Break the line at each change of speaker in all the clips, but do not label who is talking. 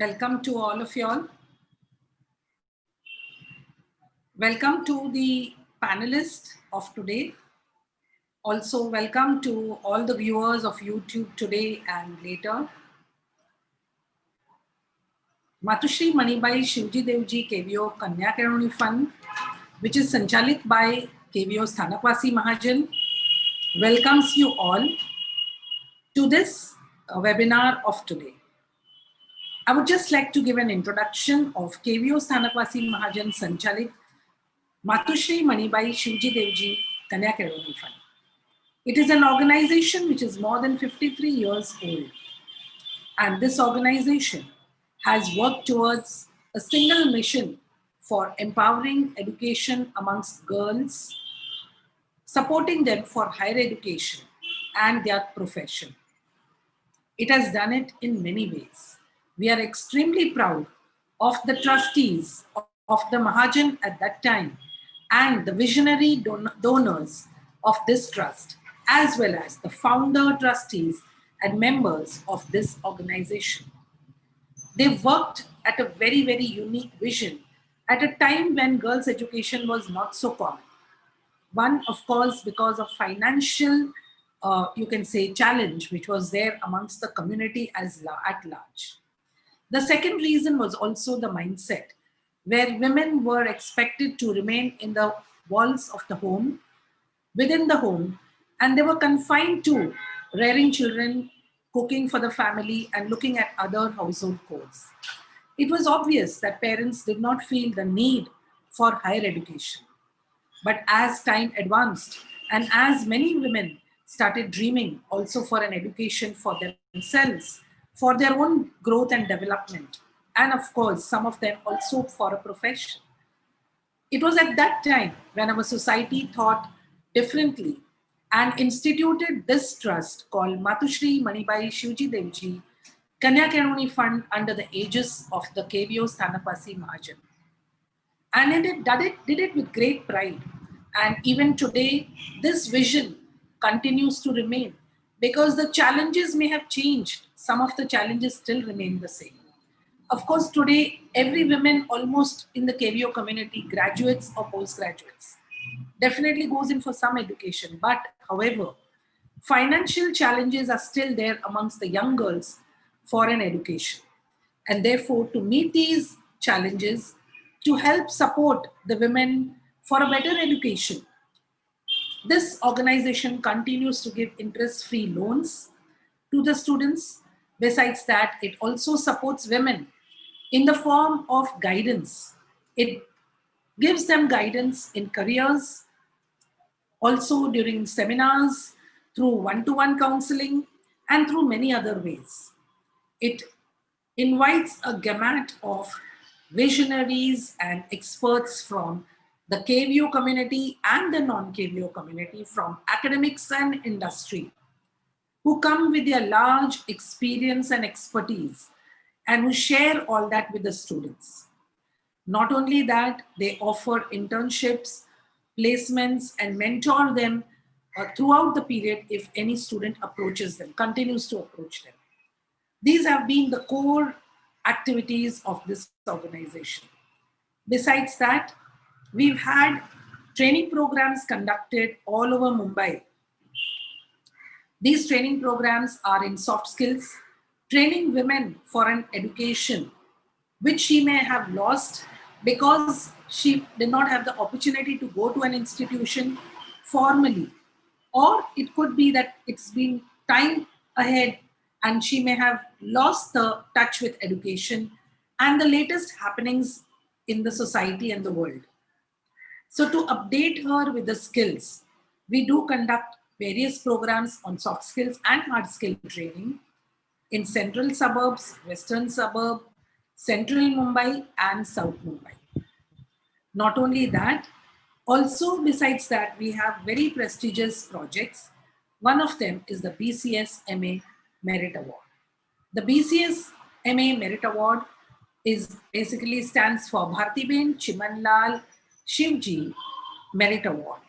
Welcome to all of y'all. Welcome to the panelists of today. Also, welcome to all the viewers of YouTube today and later. Matushri Manibai Shivji Devji KVO Kanya Karuni Fund, which is Sanchalit by KVO Sthanapwasi Mahajan, welcomes you all to this webinar of today. I would just like to give an introduction of KVO Sthanapwasi Mahajan Sanchalit Matushri Manibai Shivji Devji Kanya Karuni Fund. It is an organization which is more than 53 years old. And this organization has worked towards a single mission for empowering education amongst girls, supporting them for higher education and their profession. It has done it in many ways. We are extremely proud of the trustees of the Mahajan at that time and the visionary donors of this trust, as well as the founder trustees and members of this organization. They worked at a very, very unique vision at a time when girls' education was not so common. One, of course, because of financial, you can say, challenge, which was there amongst the community at large. The second reason was also the mindset, where women were expected to remain in the walls of the home, within the home, and they were confined to rearing children, cooking for the family, and looking at other household chores. It was obvious that parents did not feel the need for higher education. But as time advanced, and as many women started dreaming also for an education for themselves, for their own growth and development, and of course, some of them also for a profession. It was at that time when our society thought differently and instituted this trust called Matushri Manibai Shivji Devji Kanya Karuni Fund under the aegis of the KVO Sthanapwasi Mahajan. And it did it with great pride. And even today, this vision continues to remain because the challenges may have changed. Some of the challenges still remain the same. Of course, today, every woman almost in the KVO community, graduates or postgraduates, definitely goes in for some education. But however, financial challenges are still there amongst the young girls for an education. And therefore, to meet these challenges, to help support the women for a better education, this organization continues to give interest-free loans to the students. Besides that, it also supports women in the form of guidance. It gives them guidance in careers, also during seminars, through one-to-one counseling, and through many other ways. It invites a gamut of visionaries and experts from the KVO community and the non-KVO community, from academics and industry, who come with their large experience and expertise and who share all that with the students. Not only that, they offer internships, placements, and mentor them throughout the period if any student approaches them, continues to approach them. These have been the core activities of this organization. Besides that, we've had training programs conducted all over Mumbai. These training programs are in soft skills, training women for an education which she may have lost because she did not have the opportunity to go to an institution formally. Or it could be that it's been time ahead and she may have lost the touch with education and the latest happenings in the society and the world. So to update her with the skills, we do conduct various programs on soft skills and hard skill training in central suburbs, western suburb, central Mumbai and South Mumbai. Not only that, also besides that, we have very prestigious projects. One of them is the BCS MA Merit Award. The BCS MA Merit Award is basically stands for Bhartiben Chimanlal Shivji Merit Award.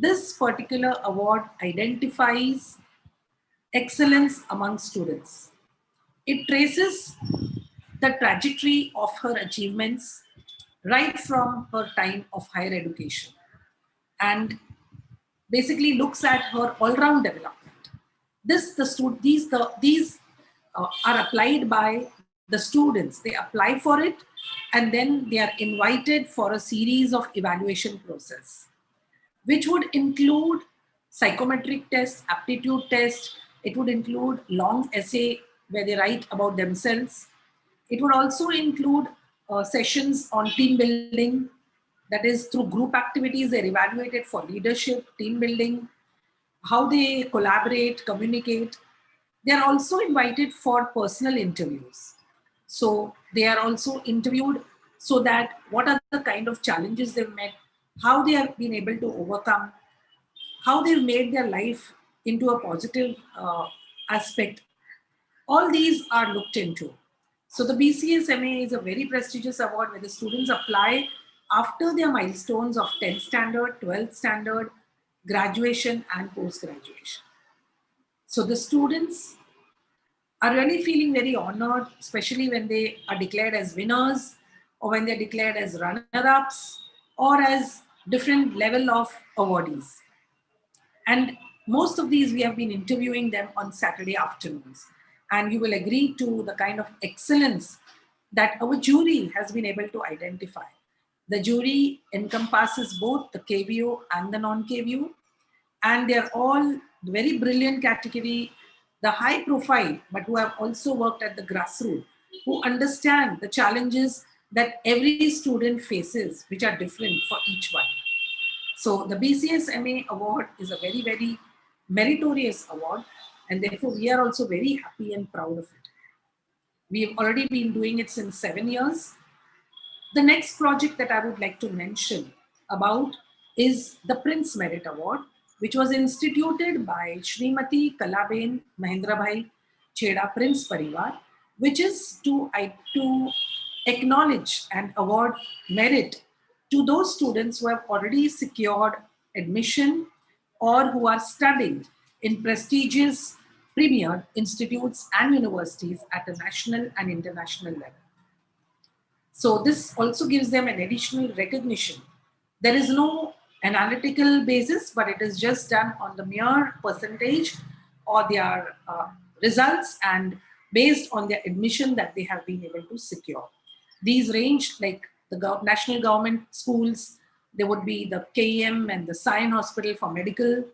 This particular award identifies excellence among students. It traces the trajectory of her achievements right from her time of higher education and basically looks at her all-round development. These are applied by the students. They apply for it, and then they are invited for a series of evaluation process, which would include psychometric tests, aptitude tests. It would include long essay where they write about themselves. It would also include sessions on team building. That is, through group activities, they're evaluated for leadership, team building, how they collaborate, communicate. They are also invited for personal interviews. So they are also interviewed so that what are the kind of challenges they've met, how they have been able to overcome, how they've made their life into a positive aspect. All these are looked into. So the BCSMA is a very prestigious award where the students apply after their milestones of 10th standard, 12th standard, graduation and post-graduation. So the students are really feeling very honored, especially when they are declared as winners or when they're declared as runner-ups or as different level of awardees. And most of these, we have been interviewing them on Saturday afternoons. And you will agree to the kind of excellence that our jury has been able to identify. The jury encompasses both the KVO and the non-KVO, and they're all very brilliant category, the high profile, but who have also worked at the grassroots, who understand the challenges that every student faces, which are different for each one. So the BCSMA award is a very, very meritorious award, and therefore we are also very happy and proud of it. We have already been doing it since 7 years. The next project that I would like to mention about is the Prince Merit Award, which was instituted by Shrimati Kalaben Mahendrabhai Chheda Prince Parivar, which is to acknowledge and award merit to those students who have already secured admission or who are studying in prestigious premier institutes and universities at a national and international level. So this also gives them an additional recognition. There is no analytical basis, but it is just done on the mere percentage or their results and based on their admission that they have been able to secure. These range like the national government schools, there would be the KEM and the Sion Hospital for medical,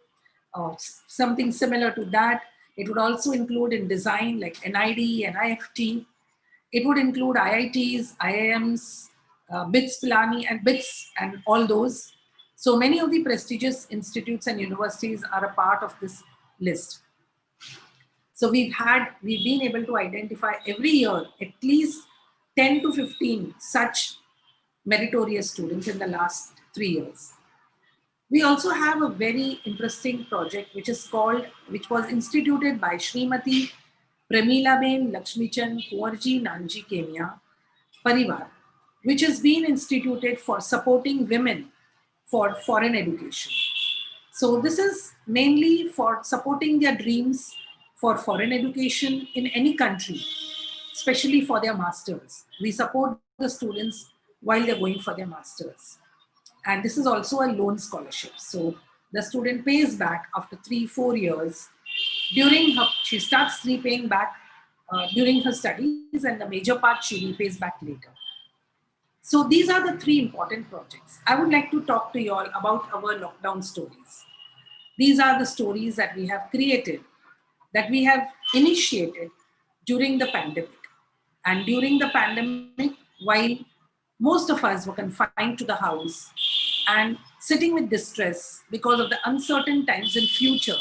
something similar to that. It would also include in design like NID, NIFT. It would include IITs, IIMs, BITS Pilani and BITS and all those. So many of the prestigious institutes and universities are a part of this list. So we've been able to identify every year at least 10 to 15 such meritorious students in the last 3 years. We also have a very interesting project which was instituted by Shrimati Premilaben Lakshmichan Kuwarji Nanji Kenya Parivar, which has been instituted for supporting women for foreign education. So this is mainly for supporting their dreams for foreign education in any country, especially for their masters. We support the students while they're going for their masters. And this is also a loan scholarship. So the student pays back after 3-4 years. She starts repaying back during her studies, and the major part she repays back later. So these are the 3 important projects. I would like to talk to you all about our lockdown stories. These are the stories that we have created, that we have initiated during the pandemic. And during the pandemic, while most of us were confined to the house and sitting with distress because of the uncertain times in future,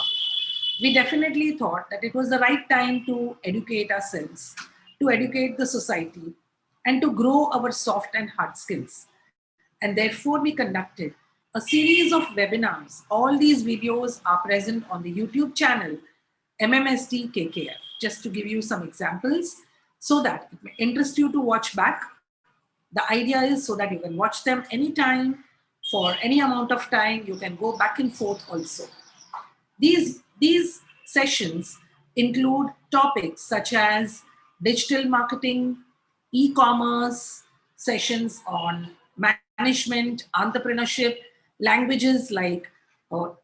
we definitely thought that it was the right time to educate ourselves, to educate the society, and to grow our soft and hard skills. And therefore, we conducted a series of webinars. All these videos are present on the YouTube channel MMSD KKF, just to give you some examples so that it may interest you to watch back. The idea is so that you can watch them anytime, for any amount of time. You can go back and forth also. These sessions include topics such as digital marketing, e-commerce, sessions on management, entrepreneurship, languages like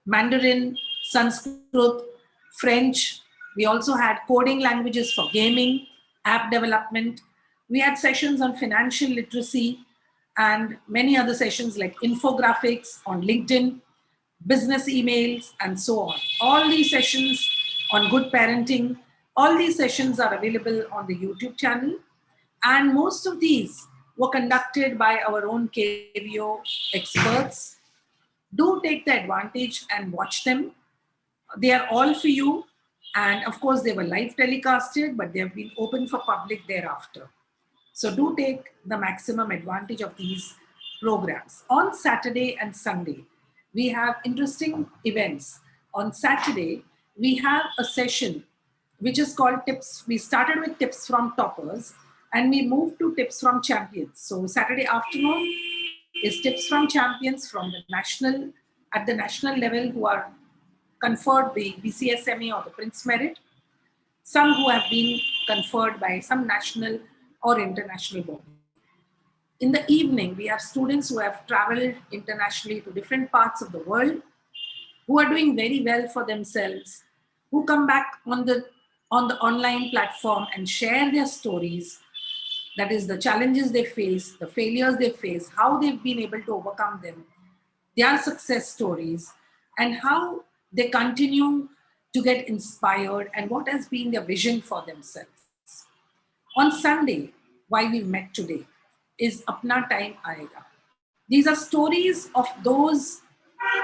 Mandarin, Sanskrit, French. We also had coding languages for gaming, app development. We had sessions on financial literacy and many other sessions like infographics on LinkedIn, business emails, and so on. All these sessions on good parenting, all these sessions are available on the YouTube channel. And most of these were conducted by our own KVO experts. Do take the advantage and watch them. They are all for you. And of course, they were live telecasted, but they have been open for public thereafter. So do take the maximum advantage of these programs. On Saturday and Sunday, we have interesting events. On Saturday, we have a session which is called Tips. We started with Tips from Toppers and we moved to Tips from Champions. So Saturday afternoon is Tips from Champions from the national, at the national level, who are conferred the BCSME or the Prince Merit, some who have been conferred by some national or international body. In the evening, we have students who have traveled internationally to different parts of the world, who are doing very well for themselves, who come back on the online platform and share their stories. That is the challenges they face, the failures they face, how they've been able to overcome them, their success stories, and how they continue to get inspired and what has been their vision for themselves. On Sunday, why we met today is Apna Time Aayega. These are stories of those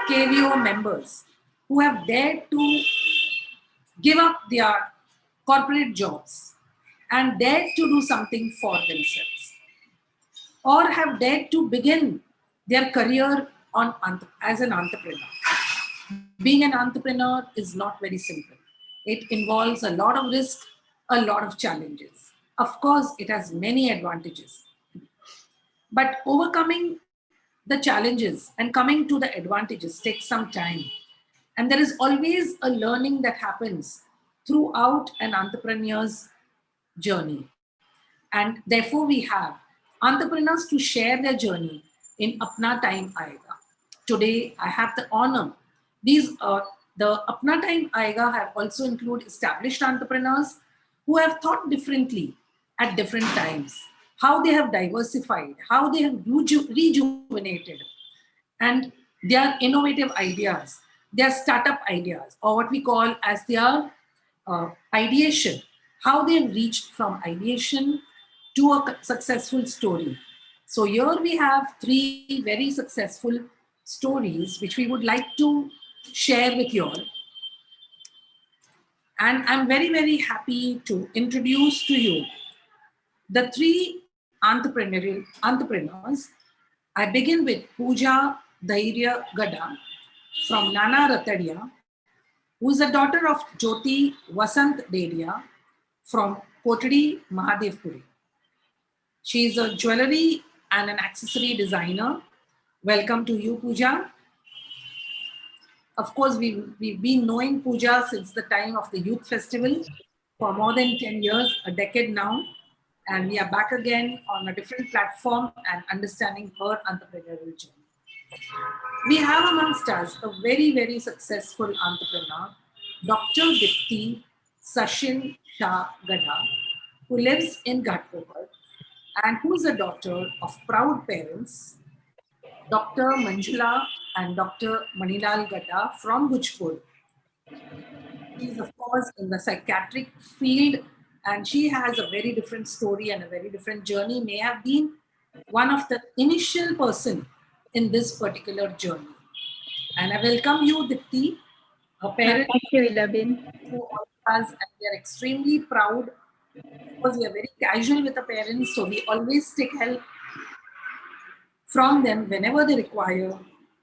KVO members who have dared to give up their corporate jobs and dared to do something for themselves, or have dared to begin their career as an entrepreneur. Being an entrepreneur is not very simple. It involves a lot of risk, a lot of challenges. Of course, it has many advantages. But overcoming the challenges and coming to the advantages takes some time. And there is always a learning that happens throughout an entrepreneur's journey. And therefore, we have entrepreneurs to share their journey in Apna Time Aayega. Today, I have the honor. The Apna Time Aayega have also include established entrepreneurs who have thought differently at different times, how they have diversified, how they have rejuvenated, and their innovative ideas, their startup ideas, or what we call as their ideation, how they've reached from ideation to a successful story. So here we have three very successful stories which we would like to share with you all. And I'm very, very happy to introduce to you the three entrepreneurs. I begin with Pooja Dhairya Gada from Nana Ratadia, who is the daughter of Jyoti Vasant Dedia from Kotadi, Mahadevpuri. She is a jewelry and an accessory designer. Welcome to you, Pooja. Of course, we've been knowing Pooja since the time of the Youth Festival for more than 10 years, a decade now. And we are back again on a different platform and understanding her entrepreneurial journey. We have amongst us a very, very successful entrepreneur, Dr. Dipti Sachin Shah Gada, who lives in Ghatkopar and who is a daughter of proud parents, Dr. Manjula and Dr. Manilal Gada from Bhujpur. She is, of course, in the psychiatric field, and she has a very different story and a very different journey, may have been one of the initial person in this particular journey. And I welcome you, Dipti. Her parents,
thank you, Ilabin.
And we are extremely proud because we are very casual with the parents, so we always take help from them whenever they require,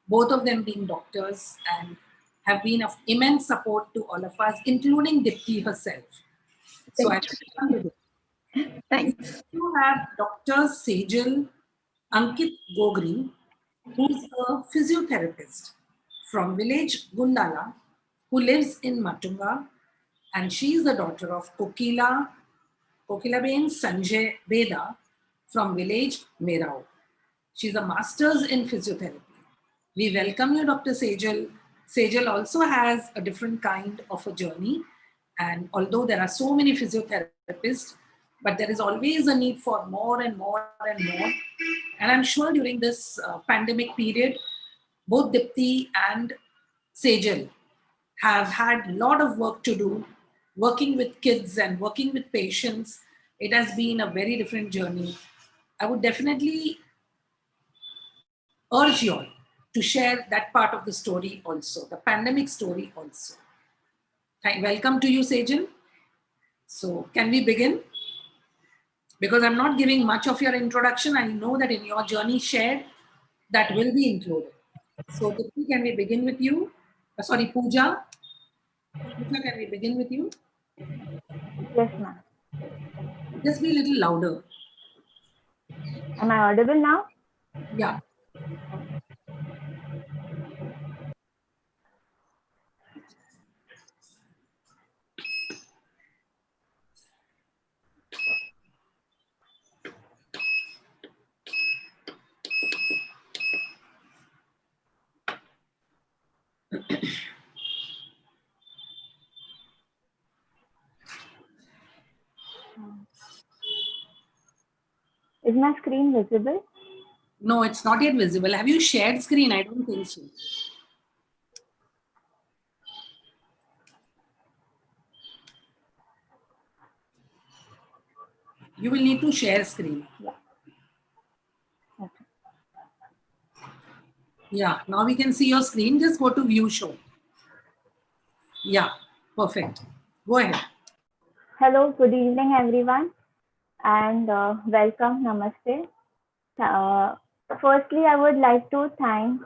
both of them being doctors and have been of immense support to all of us, including Dipti herself. So I welcome you.
Thanks.
You have Dr. Sejal Ankit Gogri, who is a physiotherapist from village Gundala, who lives in Matunga, and she is the daughter of Kokila Ben Sanjay Beda from village Merao. She's a master's in physiotherapy. We welcome you, Dr. Sejal. Sejal also has a different kind of a journey. And although there are so many physiotherapists, but there is always a need for more and more and more. And I'm sure during this pandemic period, both Dipti and Sejal have had a lot of work to do, working with kids and working with patients. It has been a very different journey. I would definitely urge you all to share that part of the story also, the pandemic story also. Welcome to you, Sejal. So, can we begin? Because I'm not giving much of your introduction. I know that in your journey shared, that will be included. So, Dipti, can we begin with you? Sorry, Pooja. Pooja, can we begin with you?
Yes, ma'am.
Just be a little louder.
Am I audible now?
Yeah.
Is my screen visible?
No, it's not yet visible. Have you shared screen? I don't think so. You will need to share screen.
Yeah. Okay.
Yeah, now we can see your screen. Just go to view show. Yeah, perfect. Go ahead.
Hello, good evening, everyone, and welcome. Namaste. Uh, Firstly, I would like to thank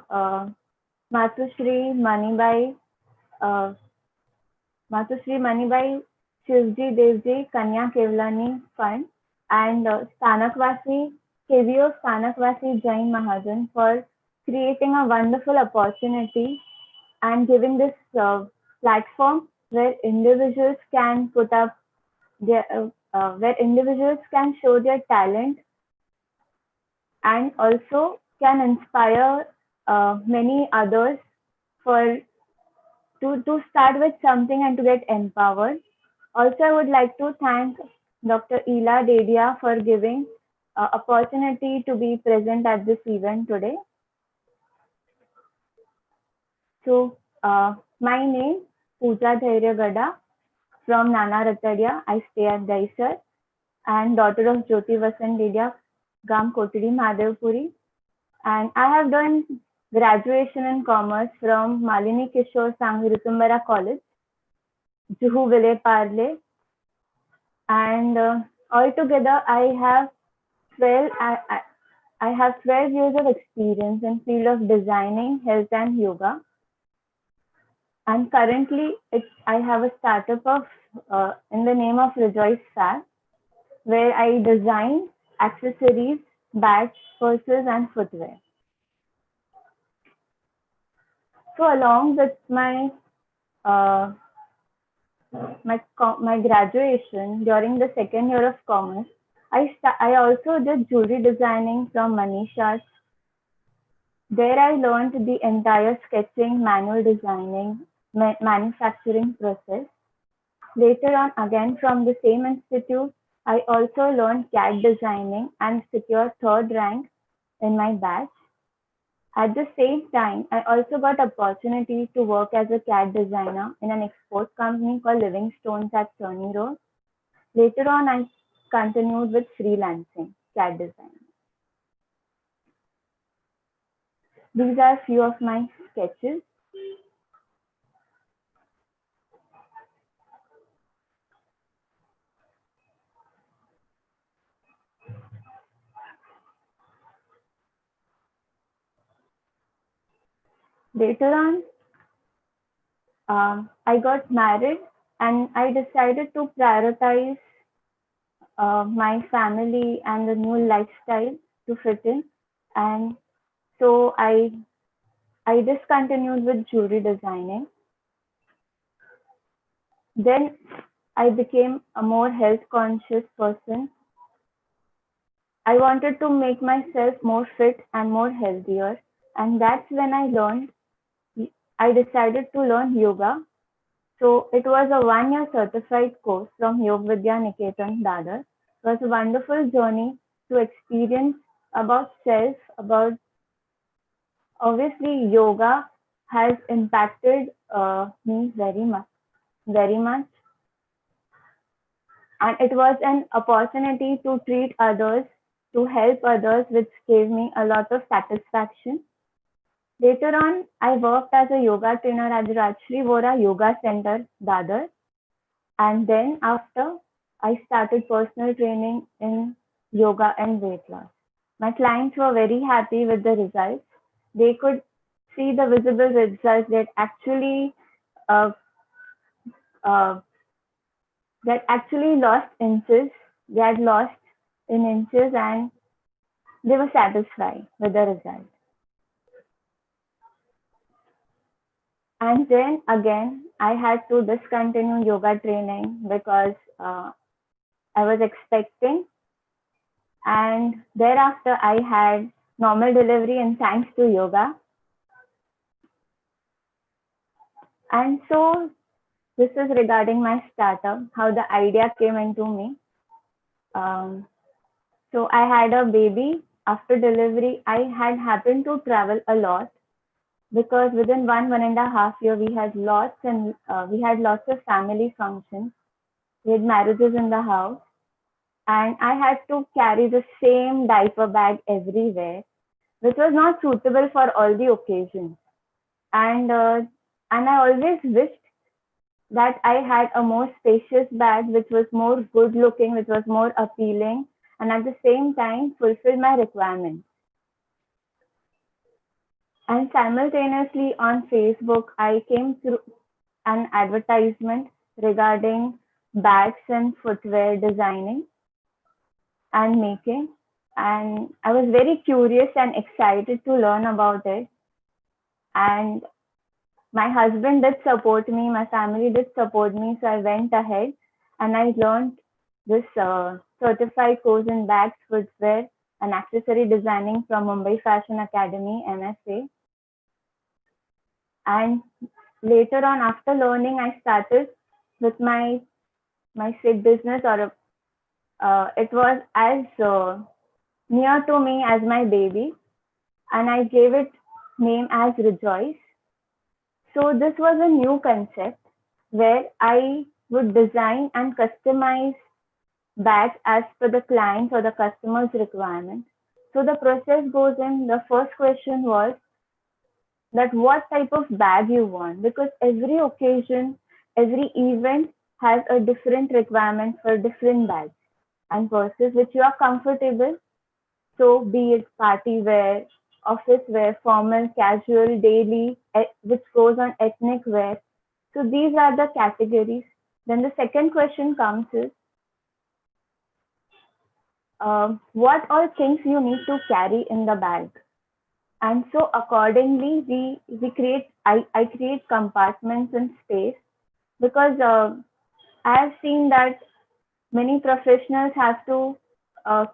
Matushri Manibai, uh, Matushri Manibai Shivji Devji Kanya Kevlani Fund and Stanakvasi KVO Stanakvasi Jain Mahajan for creating a wonderful opportunity and giving this platform where individuals can put up where individuals can show their talent and also can inspire many others for to start with something and to get empowered. Also, I would like to thank Dr. Ela Dedia for giving opportunity to be present at this event today. So, my name Pooja Dhairya from Nana Ratadia. I stay at Daisar and daughter of Jyoti Vasant Dedia, Gam Kotidi Madhavpuri. And I have done graduation in commerce from Malini Kishore Sanghi Rutumbara College, Juhu Vile Parle. And altogether, I have 12, I have 12 years of experience in field of designing, health and yoga. And currently, I have a startup of in the name of Rejoice Fab, where I design accessories, bags, purses, and footwear. So, along with uh, my graduation during the second year of commerce, I also did jewelry designing from Manisha's. There, I learned the entire sketching, manual designing, manufacturing process. Later on, again from the same institute, I also learned CAD designing and secured third rank in my batch. At the same time, I also got opportunity to work as a CAD designer in an export company called Living Stones at Churning Road. Later on, I continued with freelancing CAD design. These are few of my sketches. Later on, I got married and I decided to prioritize my family and the new lifestyle to fit in. And so I discontinued with jewelry designing. Then I became a more health conscious person I wanted to make myself more fit and more healthier. And that's when I decided to learn yoga. So it was a 1 year certified course from Yog Vidya Niketan, Dadar. It was a wonderful journey to experience about self, about obviously yoga has impacted me very much. And it was an opportunity to treat others, to help others, which gave me a lot of satisfaction. Later on, I worked as a yoga trainer at the Rajshri Vora Yoga Center, Dadar. And then after, I started personal training in yoga and weight loss. My clients were very happy with the results. They could see the visible results uh, uh, that actually lost inches. They had lost in inches and they were satisfied with the result. And then again, I had to discontinue yoga training because I was expecting. And thereafter, I had normal delivery and thanks to yoga. And so this is regarding my startup, how the idea came into me. So I had a baby. After delivery, I had happened to travel a lot because within 1.5 years, we had lots of family functions. We had marriages in the house, and I had to carry the same diaper bag everywhere, which was not suitable for all the occasions. And I always wished that I had a more spacious bag, which was more good looking, which was more appealing, and at the same time fulfilled my requirements. And simultaneously on Facebook, I came through an advertisement regarding bags and footwear designing and making. And I was very curious and excited to learn about it. And my husband did support me, my family did support me. So I went ahead and I learned this certified course in bags, footwear, and accessory designing from Mumbai Fashion Academy, MFA. And later on, after learning, I started with my SIG business, or it was as near to me as my baby, and I gave it name as Rejoice. So this was a new concept where I would design and customize bags as per the client's or the customer's requirement. So the process goes in. The first question was that what type of bag you want, because every occasion, every event has a different requirement for different bags and purses which you are comfortable. So be it party wear, office wear, formal, casual, daily, which goes on ethnic wear. So these are the categories. Then the second question comes is, what all things you need to carry in the bag. And so accordingly, I create compartments in space because I have seen that many professionals have to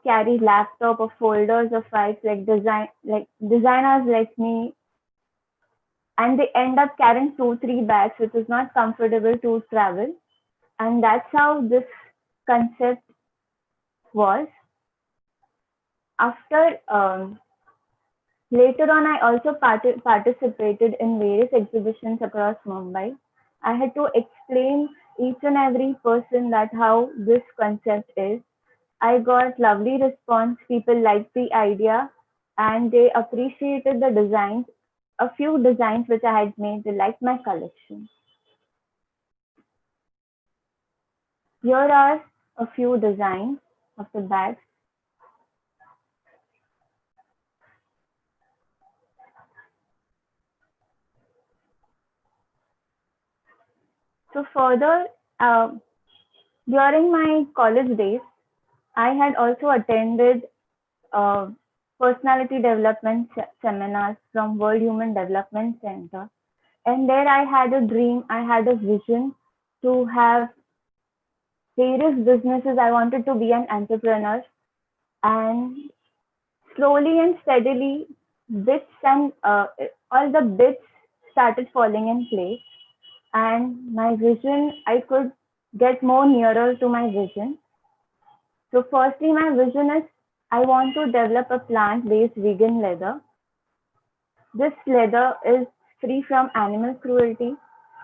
carry laptop or folders of files like designers like me, and they end up carrying 2-3 bags, which is not comfortable to travel. And that's how this concept was. After Later on, I also participated in various exhibitions across Mumbai. I had to explain each and every person that how this concept is. I got lovely response. People liked the idea and they appreciated the designs. A few designs which I had made, they liked my collection. Here are a few designs of the bags. So further, during my college days, I had also attended uh, personality development seminars from World Human Development Center. And there I had a dream, I had a vision to have various businesses. I wanted to be an entrepreneur. And slowly and steadily, bits and all the bits started falling in place. And my vision, I could get more nearer to my vision. So firstly, my vision is I want to develop a plant-based vegan leather. This leather is free from animal cruelty.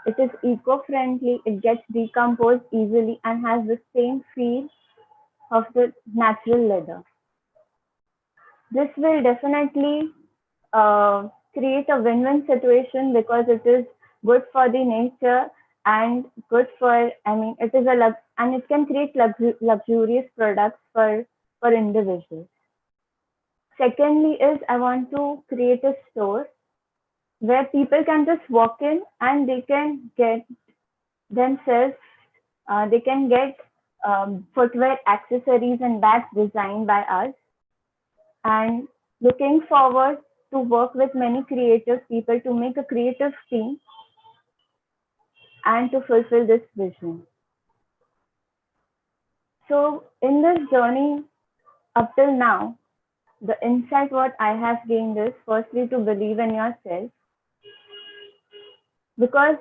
It is eco-friendly. It gets decomposed easily and has the same feel of the natural leather. This will definitely create a win-win situation because it is good for the nature and good for, I mean, it is and it can create luxurious products for individuals. Secondly is I want to create a store where people can just walk in and they can get themselves, they can get footwear, accessories, and bags designed by us. And looking forward to work with many creative people to make a creative team and to fulfill this vision. So in this journey up till now, the insight what I have gained is firstly to believe in yourself because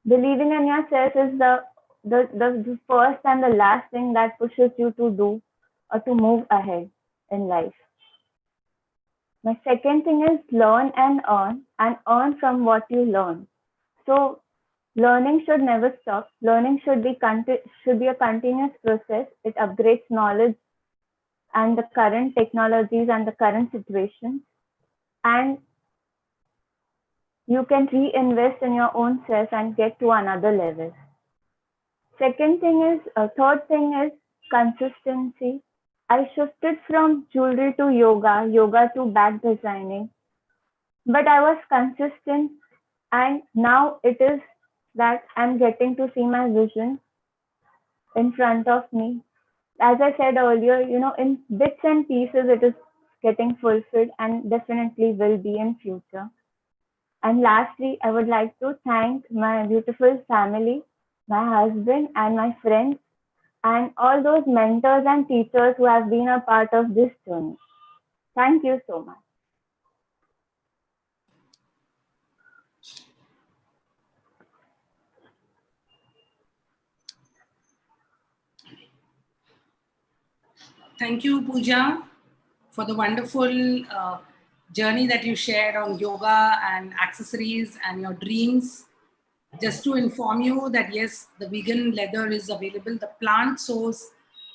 believing in yourself is the first and the last thing that pushes you to do or to move ahead in life. My second thing is learn and earn from what you learn. So learning should never stop. Learning should be a continuous process. It upgrades knowledge and the current technologies and the current situations. And you can reinvest in your own self and get to another level. Third thing is consistency. I shifted from jewelry to yoga to bag designing, but I was consistent and now it is that I'm getting to see my vision in front of me. As I said earlier, in bits and pieces, it is getting fulfilled and definitely will be in future. And lastly, I would like to thank my beautiful family, my husband and my friends, and all those mentors and teachers who have been a part of this journey. Thank you so much.
Thank you, Pooja, for the wonderful journey that you shared on yoga and accessories and your dreams. Just to inform you that yes, the vegan leather is available. The plant source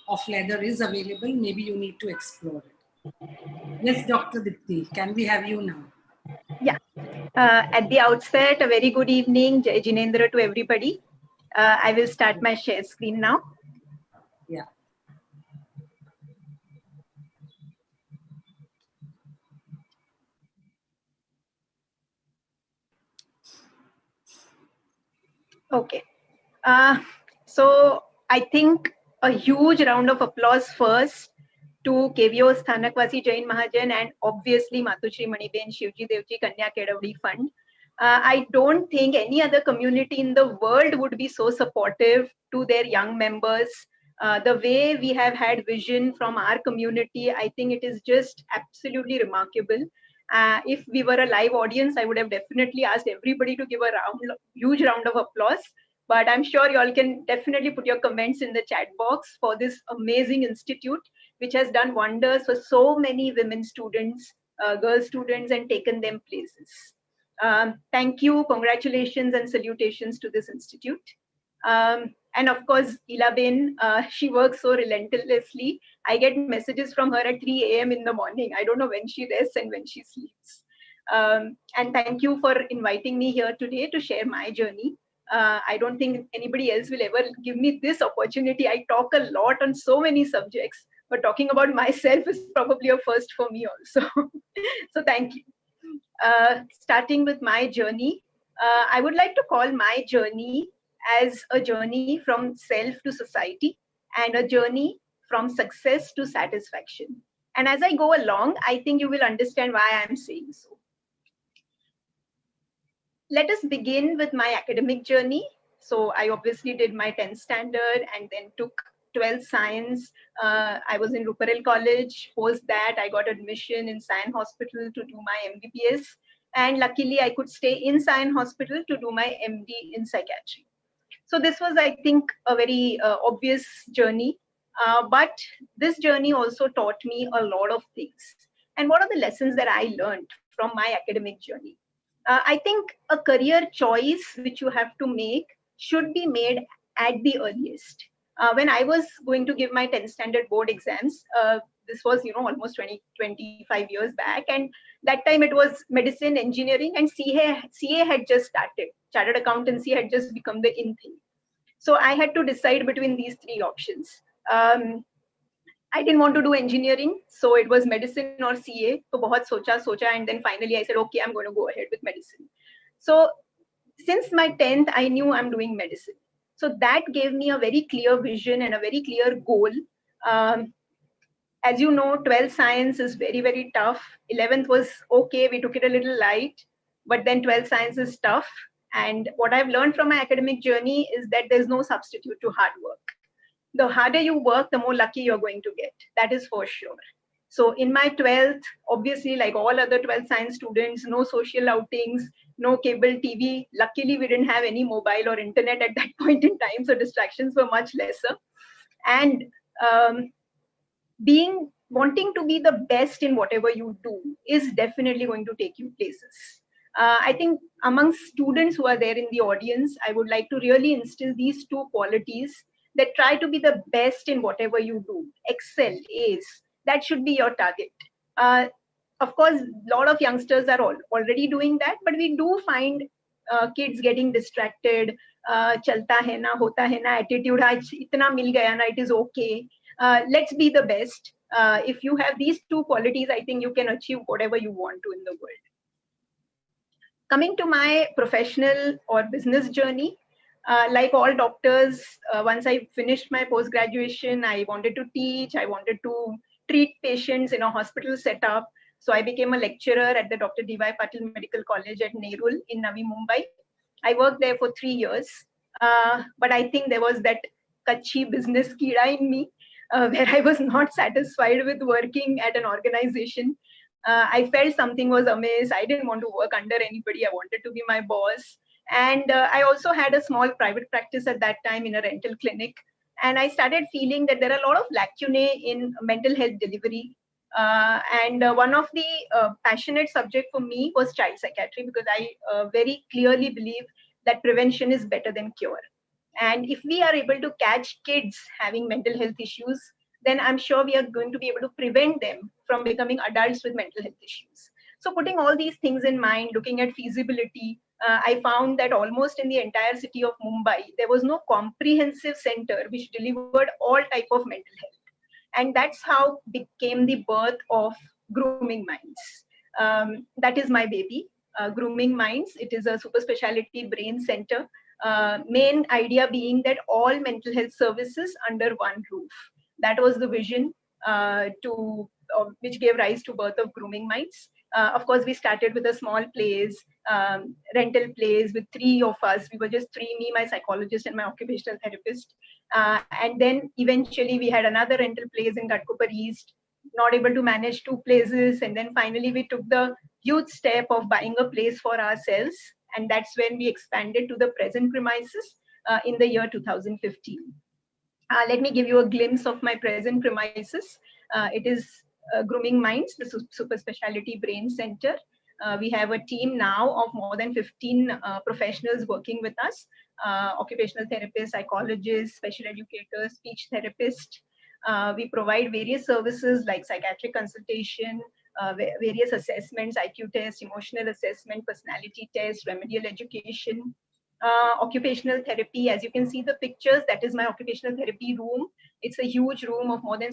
of leather is available. Maybe you need to explore it. Yes, Dr. Dipti, can we have you now?
Yeah. At the outset, a very good evening, Jai Jinendra to everybody. I will start my share screen now.
Yeah.
Okay. So I think a huge round of applause first to KVO Sthanakwasi Jain Mahajan and obviously Matushri Maniben Shivji Devji Kanya Kedavdi Fund. I don't think any other community in the world would be so supportive to their young members. The way we have had vision from our community, I think it is just absolutely remarkable. If we were a live audience, I would have definitely asked everybody to give a huge round of applause. But I'm sure you all can definitely put your comments in the chat box for this amazing institute, which has done wonders for so many women students, girl students, and taken them places. Thank you, congratulations, and salutations to this institute. And of course, Ilaben, she works so relentlessly. I get messages from her at 3 a.m. in the morning. I don't know when she rests and when she sleeps. And thank you for inviting me here today to share my journey. I don't think anybody else will ever give me this opportunity. I talk a lot on so many subjects, but talking about myself is probably a first for me also. So thank you. Starting with my journey, I would like to call my journey as a journey from self to society and a journey from success to satisfaction. And as I go along, I think you will understand why I'm saying so. Let us begin with my academic journey. So I obviously did my 10th standard and then took 12th science. I was in Ruparel College. Post that, I got admission in Sion Hospital to do my MBBS. And luckily, I could stay in Sion Hospital to do my MD in psychiatry. So this was, I think, a very obvious journey. But this journey also taught me a lot of things. And what are the lessons that I learned from my academic journey? I think a career choice which you have to make should be made at the earliest. When I was going to give my 10th standard board exams, this was, almost 25 years back. And that time it was medicine, engineering, and CA had just started. Chartered accountancy had just become the in thing. So I had to decide between these three options. I didn't want to do engineering, so it was medicine or CA. So bahut socha, and then finally I said, okay, I'm going to go ahead with medicine. So since my 10th, I knew I'm doing medicine. So that gave me a very clear vision and a very clear goal. As you know, 12th science is very, very tough. 11th was okay, we took it a little light, but then 12th science is tough. And what I've learned from my academic journey is that there's no substitute to hard work. The harder you work, the more lucky you're going to get. That is for sure. So in my 12th, obviously, like all other 12th science students, no social outings, no cable TV. Luckily, we didn't have any mobile or internet at that point in time, so distractions were much lesser. And wanting to be the best in whatever you do is definitely going to take you places. I think among students who are there in the audience, I would like to really instill these two qualities that try to be the best in whatever you do. Excel, ace, that should be your target. Of course, a lot of youngsters are already doing that, but we do find kids getting distracted. Chalta hai na, hota hai na, attitude, itna mil gaya na, it is okay. Let's be the best. If you have these two qualities, I think you can achieve whatever you want to in the world. Coming to my professional or business journey, like all doctors, once I finished my post-graduation, I wanted to teach, I wanted to treat patients in a hospital setup. So I became a lecturer at the Dr. D.Y. Patil Medical College at Nerul in Navi Mumbai. I worked there for 3 years, but I think there was that kachi business kida in me, where I was not satisfied with working at an organization. I felt something was amiss. I didn't want to work under anybody. I wanted to be my boss. And I also had a small private practice at that time in a rental clinic. And I started feeling that there are a lot of lacunae in mental health delivery. And one of the passionate subject for me was child psychiatry, because I very clearly believe that prevention is better than cure. And if we are able to catch kids having mental health issues, then I'm sure we are going to be able to prevent them from becoming adults with mental health issues. So putting all these things in mind, looking at feasibility, I found that almost in the entire city of Mumbai, there was no comprehensive center which delivered all type of mental health. And that's how became the birth of Grooming Minds. That is my baby, Grooming Minds. It is a super specialty brain center. Main idea being that all mental health services under one roof. That was the vision which gave rise to birth of Grooming Minds. Of course, we started with a small place, rental place with 3 of us. We were just 3, me, my psychologist, and my occupational therapist. And then eventually we had another rental place in Ghatkopar East, not able to manage 2 places. And then finally we took the huge step of buying a place for ourselves. And that's when we expanded to the present premises in the year 2015. Let me give you a glimpse of my present premises. It is Grooming Minds, the super specialty brain center. We have a team now of more than 15 professionals working with us, occupational therapists, psychologists, special educators, speech therapists. We provide various services like psychiatric consultation, various assessments, IQ test, emotional assessment, personality test, remedial education. Occupational therapy, as you can see the pictures, that is my occupational therapy room. It's a huge room of more than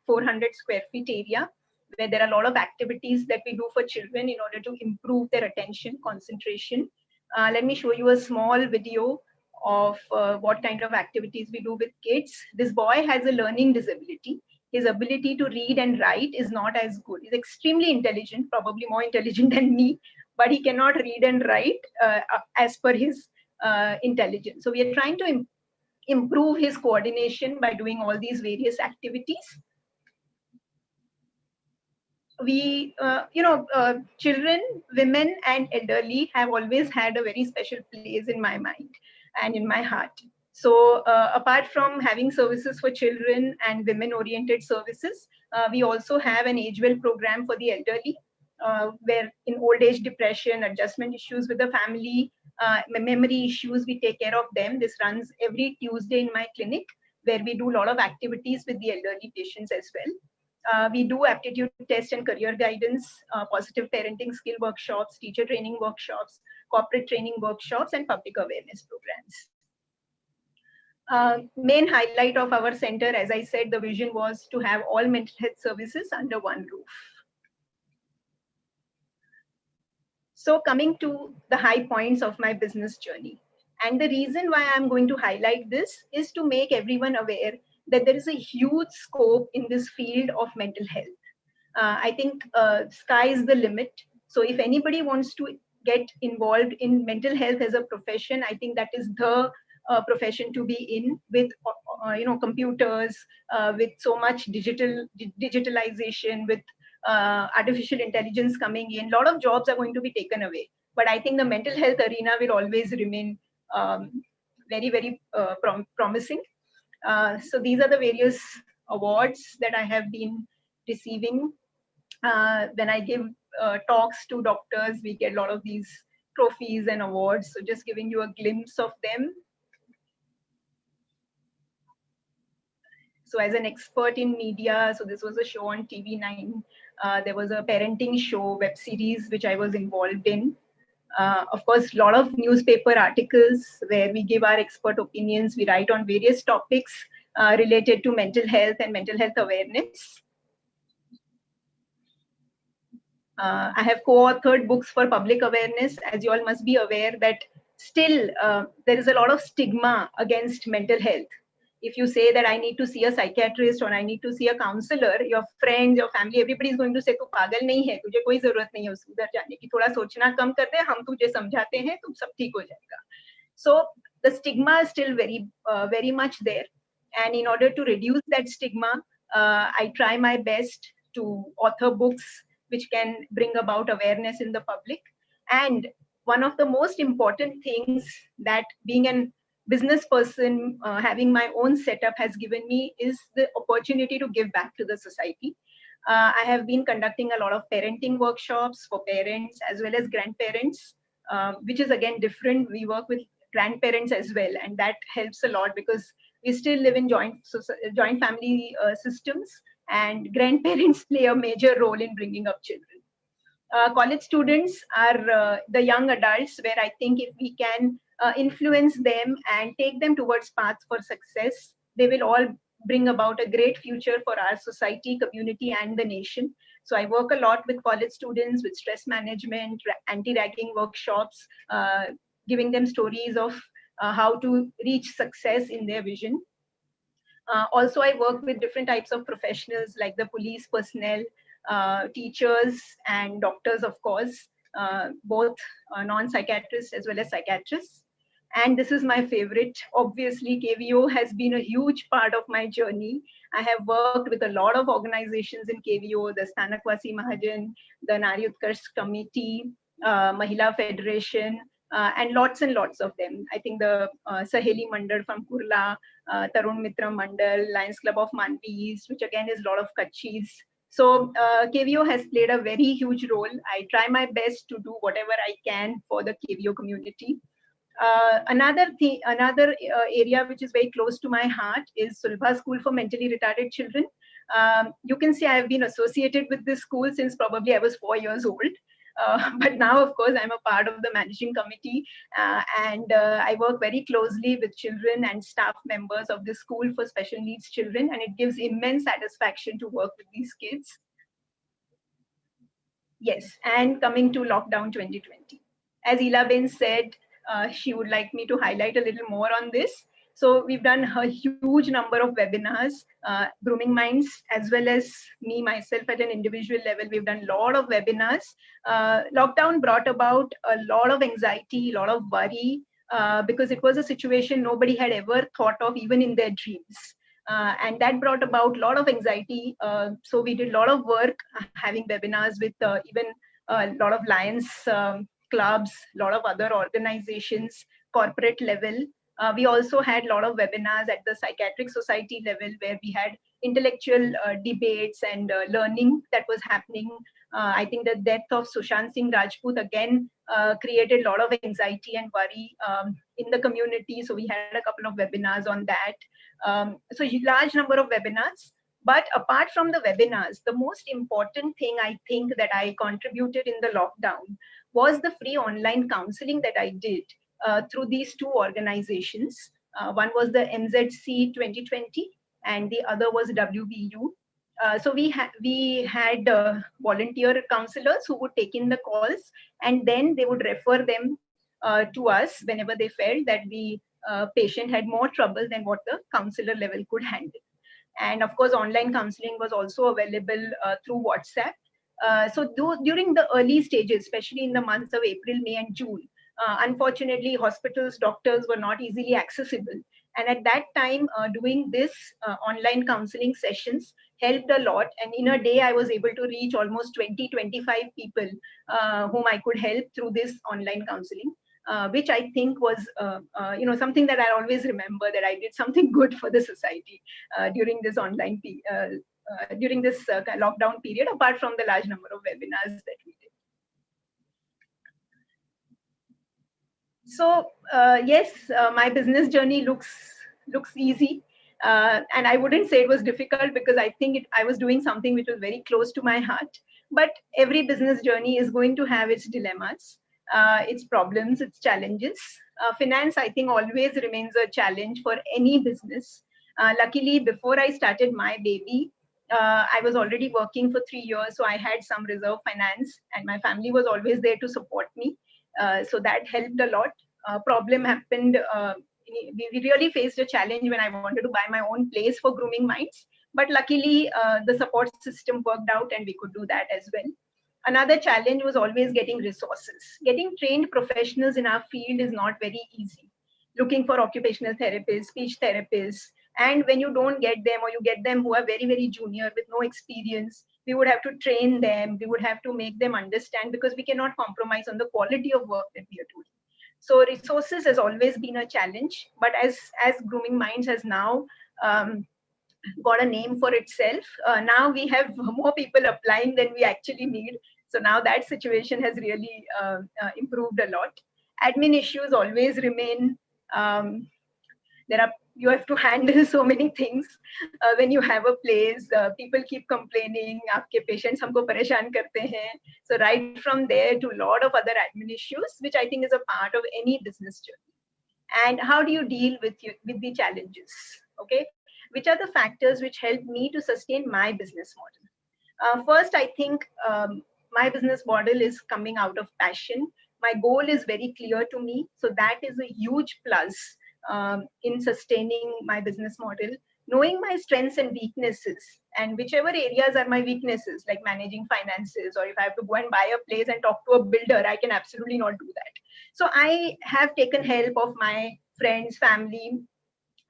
400 square feet area, where there are a lot of activities that we do for children in order to improve their attention, concentration. Let me show you a small video of what kind of activities we do with kids. This boy has a learning disability. His ability to read and write is not as good. He's extremely intelligent, probably more intelligent than me, but he cannot read and write as per his intelligence. So we are trying to improve his coordination by doing all these various activities. We, children, women, and elderly have always had a very special place in my mind and in my heart. So apart from having services for children and women-oriented services, we also have an age well program for the elderly, where in old age depression, adjustment issues with the family, memory issues, we take care of them. This runs every Tuesday in my clinic, where we do a lot of activities with the elderly patients as well. We do aptitude test and career guidance, positive parenting skill workshops, teacher training workshops, corporate training workshops, and public awareness programs. Main highlight of our center, as I said, the vision was to have all mental health services under one roof. So coming to the high points of my business journey. And the reason why I'm going to highlight this is to make everyone aware that there is a huge scope in this field of mental health. I think sky is the limit. So if anybody wants to get involved in mental health as a profession, I think that is the profession to be in, with computers, with so much digitalization, with artificial intelligence coming in. A lot of jobs are going to be taken away. But I think the mental health arena will always remain very, very promising. So these are the various awards that I have been receiving. When I give talks to doctors, we get a lot of these trophies and awards. So just giving you a glimpse of them. So as an expert in media, so this was a show on TV9. There was a parenting show, web series, which I was involved in. Of course, a lot of newspaper articles where we give our expert opinions. We write on various topics related to mental health and mental health awareness. I have co-authored books for public awareness. As you all must be aware that still there is a lot of stigma against mental health. If you say that I need to see a psychiatrist or I need to see a counselor, your friends, your family, everybody is going to say, "तू पागल नहीं है, तुझे कोई जरूरत नहीं है उधर जाने की, थोड़ा सोचना कम कर दे, हम तुझे समझाते हैं, तुम सब ठीक हो जाएगा." So the stigma is still very much there, and in order to reduce that stigma, I try my best to author books which can bring about awareness in the public. And one of the most important things that being a business person, having my own setup has given me is the opportunity to give back to the society. I have been conducting a lot of parenting workshops for parents as well as grandparents, which is again different. We work with grandparents as well, and that helps a lot because we still live in joint family systems, and grandparents play a major role in bringing up children. College students are the young adults where I think if we can influence them and take them towards paths for success, they will all bring about a great future for our society, community, and the nation. So I work a lot with college students with stress management, anti-ragging workshops, giving them stories of how to reach success in their vision. Also, I work with different types of professionals like the police personnel, teachers, and doctors, of course, both non-psychiatrists as well as psychiatrists. And this is my favorite. Obviously, KVO has been a huge part of my journey. I have worked with a lot of organizations in KVO, the Stanakwasi Mahajan, the Nari Utkarsh Committee, Mahila Federation, and lots of them. I think the Saheli Mandal from Kurla, Tarun Mitra Mandal, Lions Club of Manvi East, which again is a lot of Kachis. So KVO has played a very huge role. I try my best to do whatever I can for the KVO community. Another area which is very close to my heart is Sulbha School for Mentally Retarded Children. You can see I have been associated with this school since probably I was 4 years old. But now, of course, I'm a part of the managing committee, and I work very closely with children and staff members of the school for special needs children, and it gives immense satisfaction to work with these kids. Yes, and coming to lockdown 2020. As Ilaben said, she would like me to highlight a little more on this. So we've done a huge number of webinars, Grooming Minds, as well as me, myself at an individual level. We've done a lot of webinars. Lockdown brought about a lot of anxiety, a lot of worry, because it was a situation nobody had ever thought of, even in their dreams. And that brought about a lot of anxiety. So we did a lot of work having webinars with even a lot of Lions clubs, a lot of other organizations, corporate level. We also had a lot of webinars at the Psychiatric Society level, where we had intellectual debates and learning that was happening. I think the death of Sushant Singh Rajput again created a lot of anxiety and worry in the community. So we had a couple of webinars on that. So a large number of webinars. But apart from the webinars, the most important thing I think that I contributed in the lockdown was the free online counseling that I did through these two organizations. One was the MZC 2020 and the other was WVU. So we had volunteer counselors who would take in the calls, and then they would refer them to us whenever they felt that the patient had more trouble than what the counselor level could handle. And of course, online counseling was also available through WhatsApp. So during the early stages, especially in the months of April, May, and June, unfortunately, hospitals, doctors were not easily accessible. And at that time, doing this online counseling sessions helped a lot. And in a day, I was able to reach almost 20-25 people whom I could help through this online counseling. Which I think was, something that I always remember, that I did something good for the society during this during this lockdown period, apart from the large number of webinars that we did. So yes, my business journey looks easy. And I wouldn't say it was difficult, because I think I was doing something which was very close to my heart. But every business journey is going to have its dilemmas, its problems, its challenges. Finance, I think, always remains a challenge for any business. Luckily, before I started my baby, I was already working for 3 years, so I had some reserve finance, and my family was always there to support me. So that helped a lot. Problem happened. We really faced a challenge when I wanted to buy my own place for Grooming Minds. But luckily, the support system worked out, and we could do that as well. Another challenge was always getting resources. Getting trained professionals in our field is not very easy. Looking for occupational therapists, speech therapists, and when you don't get them, or you get them who are very, very junior with no experience, we would have to train them. We would have to make them understand, because we cannot compromise on the quality of work that we are doing. So resources has always been a challenge. But as Grooming Minds has now got a name for itself, now we have more people applying than we actually need. So now that situation has really improved a lot. Admin issues always remain. You have to handle so many things when you have a place. People keep complaining, aapke patients humko pareshan karte hain. So right from there to a lot of other admin issues, which I think is a part of any business journey. And how do you deal with the challenges? Okay, which are the factors which help me to sustain my business model? First, I think my business model is coming out of passion. My goal is very clear to me, so that is a huge plus in sustaining my business model. Knowing my strengths and weaknesses, and whichever areas are my weaknesses, like managing finances, or if I have to go and buy a place and talk to a builder, I can absolutely not do that. So I have taken help of my friends, family,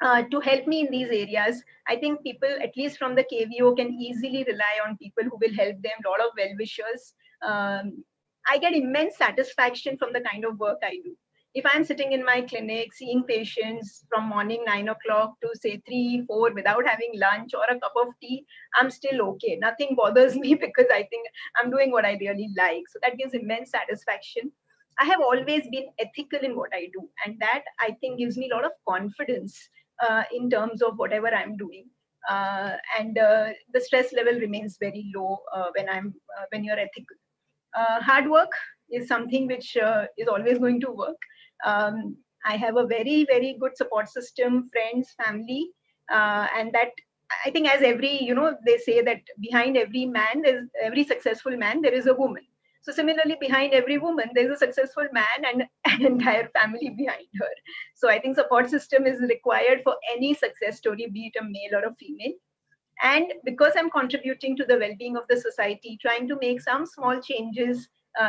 to help me in these areas. I think people, at least from the KVO, can easily rely on people who will help them, a lot of well-wishers. I get immense satisfaction from the kind of work I do. If I'm sitting in my clinic, seeing patients from morning 9 o'clock to say 3, 4 without having lunch or a cup of tea, I'm still okay. Nothing bothers me, because I think I'm doing what I really like. So that gives immense satisfaction. I have always been ethical in what I do, and that, I think, gives me a lot of confidence in terms of whatever I'm doing. And the stress level remains very low when you're ethical. Hard work is something which is always going to work. I have a very, very good support system, friends, family, and that, I think, as they say that behind every successful man, there is a woman. So similarly, behind every woman, there's a successful man and an entire family behind her. So I think support system is required for any success story, be it a male or a female. And because I'm contributing to the well-being of the society, trying to make some small changes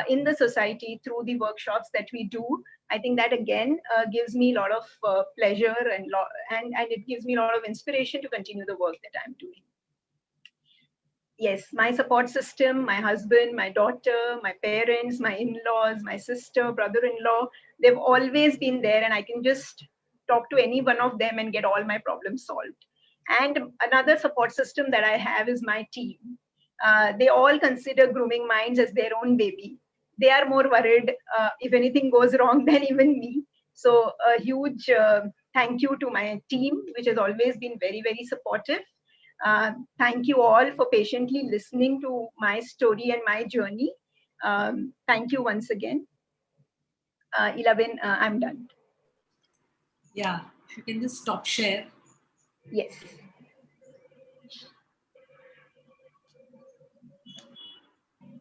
in the society through the workshops that we do. I think that again gives me a lot of pleasure and it gives me a lot of inspiration to continue the work that I'm doing. Yes, my support system, my husband, my daughter, my parents, my in-laws, my sister, brother-in-law, they've always been there, and I can just talk to any one of them and get all my problems solved. And another support system that I have is my team. They all consider Grooming Minds as their own baby. They are more worried if anything goes wrong than even me. So a huge thank you to my team, which has always been very, very supportive. Thank you all for patiently listening to my story and my journey. Thank you once again. 11, I'm done.
Yeah, if you can just stop share.
Yes.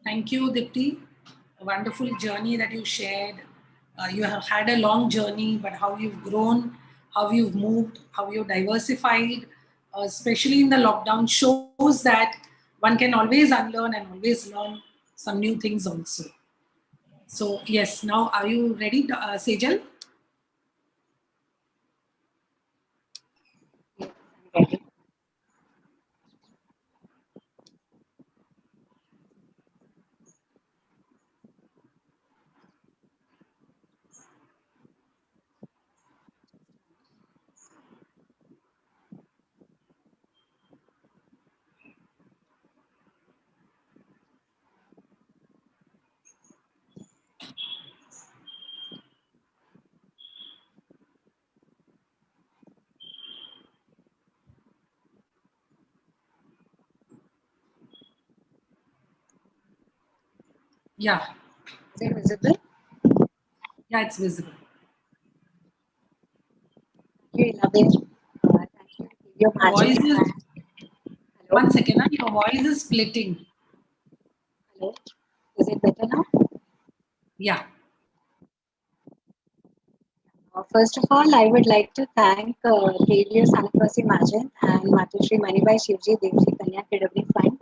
Thank you, Dipti. A wonderful journey that you shared. You have had a long journey, but how you've grown, how you've moved, how you've diversified, especially in the lockdown, shows that one can always unlearn and always learn some new things also. So, yes, now are you ready, Sejal?
Yes, I'm ready.
Yeah,
Is it visible?
yeah, it's visible.
Thank you, Ilabir. Thank you to your
Your voice
Margin.
is,
Hello?
one second, your voice is splitting.
Hello? Is it better now?
Yeah,
First of all, I would like to thank KVO Sanapasi Margin and Matushri Manibai Shivji Devji Kanya Kedabri Fund,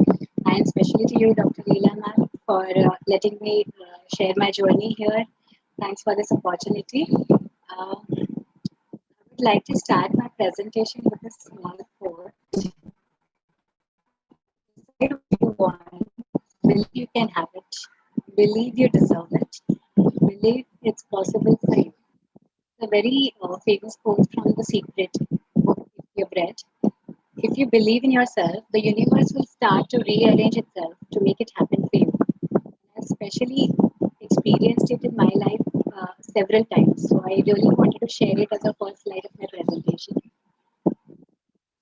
and especially to you, Dr. Leela ma'am, for letting me share my journey here. Thanks for this opportunity. I would like to start my presentation with a small quote. Decide what you want, believe you can have it, believe you deserve it, believe it's possible for you. A very famous quote from The Secret book, if you've read. If you believe in yourself, the universe will start to rearrange itself to make it happen for you. I've especially experienced it in my life several times, so I really wanted to share it as a first slide of my presentation.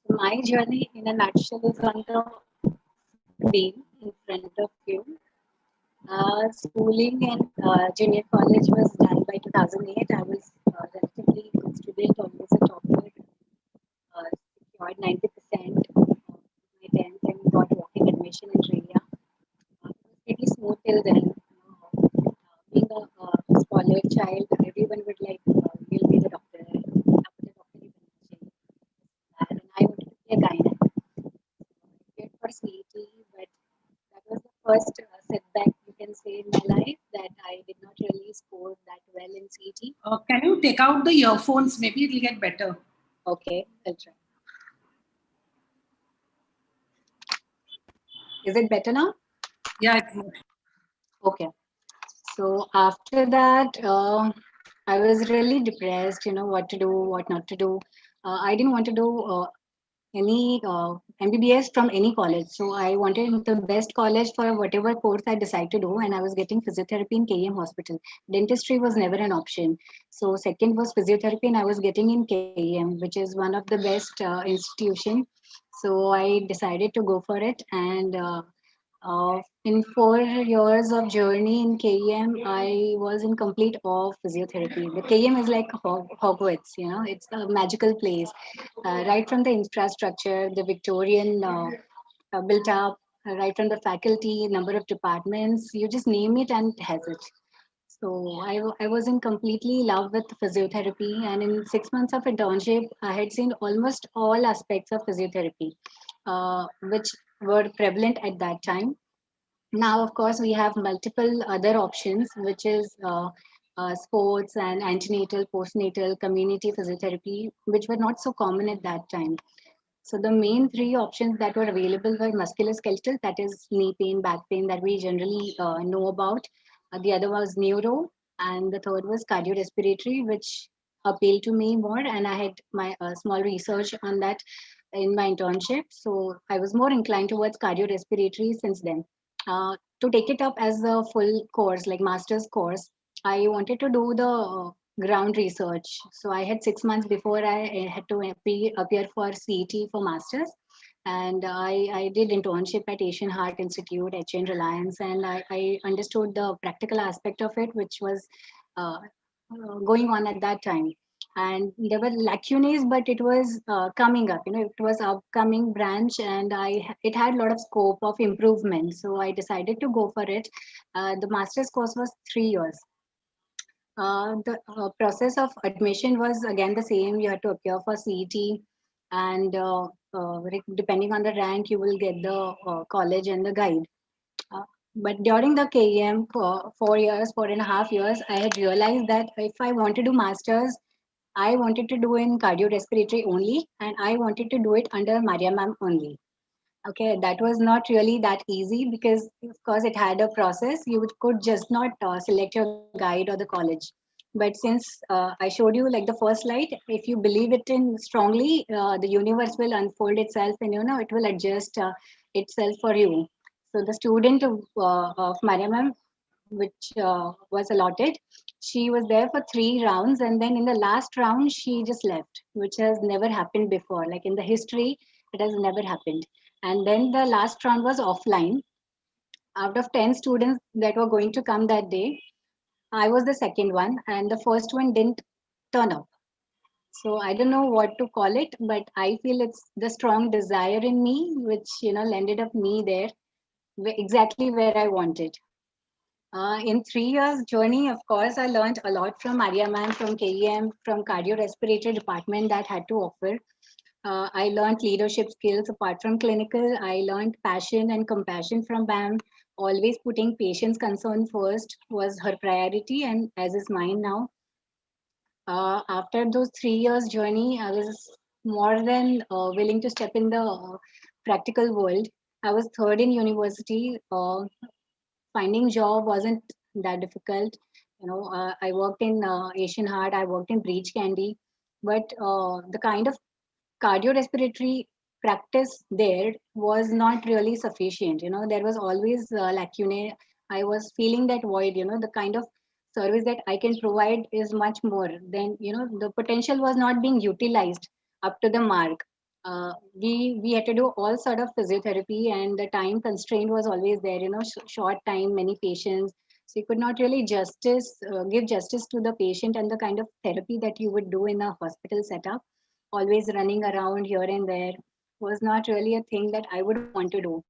My journey in a nutshell is on the screen in front of you. Schooling and junior college was done by 2008. I was relatively good student, always a topper, secured 90% of my 10th and got walking admission in India. It was pretty smooth till then. Being a scholar child, everyone would like, you'll be the doctor. After the doctor, you can and I wanted to be a gynae. Applied for CET, but that was the first setback you can say in my life that I did not really score that well in CET.
can you take out the earphones? Maybe it'll get better.
Okay, I'll try. Is it better now?
Yeah, it's
Okay. So after that, I was really depressed, what to do, what not to do. I didn't want to do any MBBS from any college. So I wanted the best college for whatever course I decide to do. And I was getting physiotherapy in KEM hospital. Dentistry was never an option. So second was physiotherapy and I was getting in KEM, which is one of the best institution. So I decided to go for it. And in 4 years of journey in KEM, I was in complete awe of physiotherapy. The KEM is like Hogwarts, it's a magical place. Right from the infrastructure, the Victorian built up, right from the faculty, number of departments, you just name it and it has it. So I was in completely love with physiotherapy, and in 6 months of internship, I had seen almost all aspects of physiotherapy, which were prevalent at that time. Now, of course, we have multiple other options, which is sports and antenatal, postnatal, community physiotherapy, which were not so common at that time. So the main three options that were available were musculoskeletal, that is knee pain, back pain that we generally know about. The other was neuro, and the third was cardiorespiratory, which appealed to me more. And I had my small research on that in my internship. So I was more inclined towards cardiorespiratory since then. To take it up as a full course, like master's course, I wanted to do the ground research. So I had 6 months before I had to appear for CET for masters. And I did internship at Asian Heart Institute, HN Reliance, and I understood the practical aspect of it, which was uh, going on at that time. And there were lacunae, but it was coming up. It was upcoming branch, and it had a lot of scope of improvement. So I decided to go for it. The master's course was 3 years. The process of admission was again the same. You had to appear for CET, and depending on the rank, you will get the college and the guide. Uh, but during the KEM for 4 years, 4.5 years, I had realized that if I want to do masters, I wanted to do in cardiorespiratory only, and I wanted to do it under Maria ma'am only. Okay, that was not really that easy because, of course, it had a process. You could just not select your guide or the college. But since I showed you like the first slide, if you believe it in strongly, the universe will unfold itself, and it will adjust itself for you. So the student of Mariam, which was allotted, she was there for 3 rounds, and then in the last round, she just left, which has never happened before. Like in the history, it has never happened. And then the last round was offline. Out of 10 students that were going to come that day, I was the second one, and the first one didn't turn up. So I don't know what to call it, but I feel it's the strong desire in me, which landed up me there, exactly where I wanted. In 3 years journey, of course, I learned a lot from Maria ma'am, from KEM, from cardiorespiratory department that had to offer. I learned leadership skills apart from clinical. I learned passion and compassion from BAM. Always putting patient's concern first was her priority, and as is mine now. After those 3 years journey, I was more than willing to step in the practical world. I was third in university. Finding job wasn't that difficult. I worked in Asian Heart. I worked in Breach Candy, but the kind of cardiorespiratory practice there was not really sufficient. There was always lacunae. I was feeling that void. The kind of service that I can provide is much more than the potential was not being utilized up to the mark. We had to do all sort of physiotherapy, and the time constraint was always there. Short time, many patients, so you could not really give justice to the patient and the kind of therapy that you would do in a hospital setup. Always running around here and there was not really a thing that I would want to do.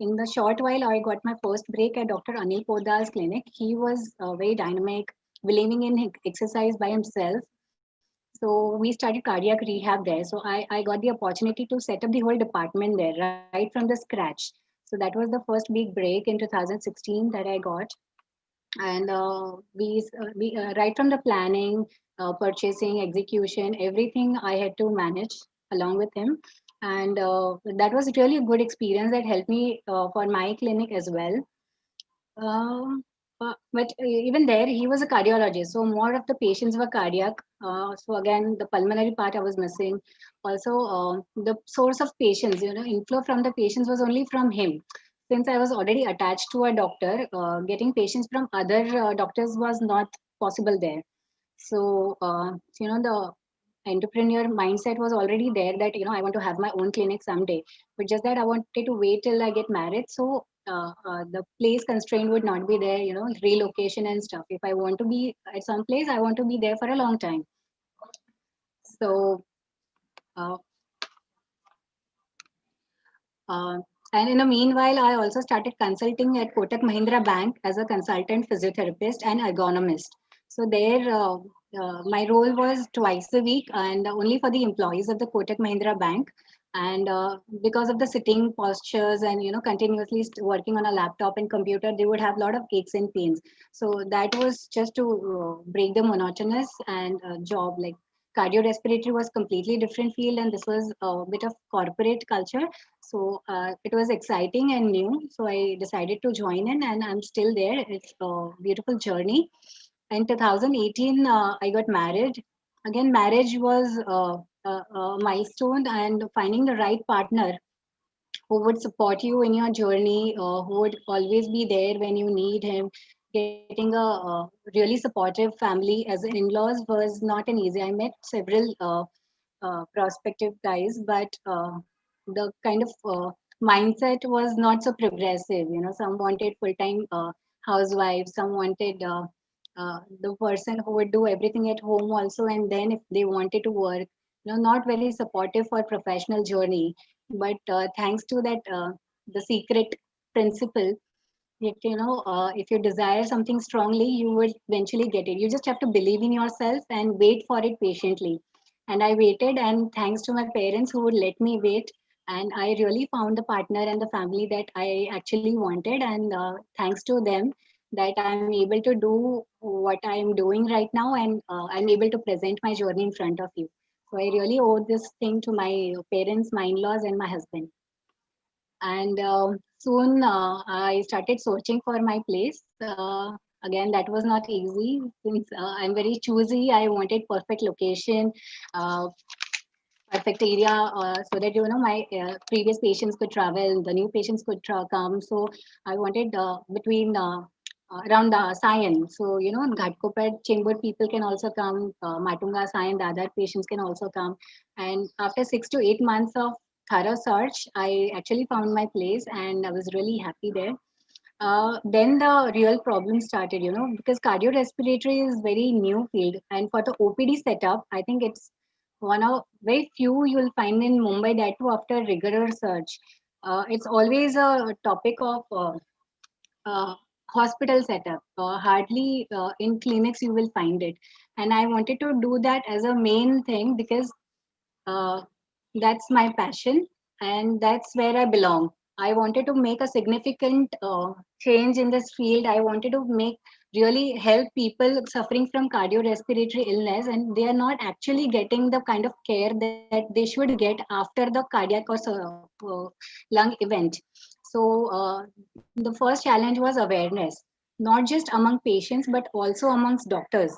In the short while I got my first break at Dr. Anil Poddal's clinic, he was very dynamic, believing in exercise by himself. So we started cardiac rehab there. So I got the opportunity to set up the whole department there right from the scratch. So that was the first big break in 2016 that I got. And right from the planning, purchasing, execution, everything I had to manage along with him. And that was really a good experience that helped me for my clinic as well. But even there, he was a cardiologist, so more of the patients were cardiac. So again, the pulmonary part I was missing. Also, the source of patients, inflow from the patients was only from him. Since I was already attached to a doctor, getting patients from other doctors was not possible there. So, the entrepreneur mindset was already there that, I want to have my own clinic someday. But just that I wanted to wait till I get married. So, the place constraint would not be there, relocation and stuff. If I want to be at some place, I want to be there for a long time. So, uh, uh, and in the meanwhile, I also started consulting at Kotak Mahindra Bank as a consultant physiotherapist and ergonomist. So there, my role was twice a week and only for the employees of the Kotak Mahindra Bank. And because of the sitting postures and continuously working on a laptop and computer, they would have a lot of aches and pains. So that was just to break the monotonous and job. Like cardiorespiratory was completely different field, and this was a bit of corporate culture. So it was exciting and new, so I decided to join in, and I'm still there. It's a beautiful journey. In 2018 I got married. Again, marriage was a milestone, and finding the right partner who would support you in your journey, who would always be there when you need him. Getting a really supportive family as in-laws was not an easy. I met several prospective guys, but the kind of mindset was not so progressive. Some wanted full-time housewives, some wanted the person who would do everything at home also, and then if they wanted to work, not very supportive for professional journey. But thanks to that, the secret principle, if you desire something strongly, you would eventually get it. You just have to believe in yourself and wait for it patiently. And I waited, and thanks to my parents who would let me wait, and I really found the partner and the family that I actually wanted. And thanks to them, that I'm able to do what I'm doing right now, and I'm able to present my journey in front of you. So I really owe this thing to my parents, my in-laws, and my husband. And soon I started searching for my place. Again, that was not easy, since I'm very choosy. I wanted perfect location, uh, perfect area, so that my previous patients could travel, the new patients could come. So I wanted between around Sion. So Ghatkopar Chembur people can also come. Matunga, Sion, Dadar patients can also come. And after 6 to 8 months of thorough search, I actually found my place, and I was really happy there. Then the real problem started, because cardiorespiratory is very new field, and for the OPD setup, I think it's one of very few you will find in Mumbai, that too after rigorous search. It's always a topic of uh, hospital setup. Hardly in clinics you will find it, and I wanted to do that as a main thing, because uh, that's my passion, and that's where I belong. I wanted to make a significant change in this field. I wanted to make really help people suffering from cardiorespiratory illness, and they are not actually getting the kind of care that they should get after the cardiac or lung event. So the first challenge was awareness, not just among patients but also amongst doctors.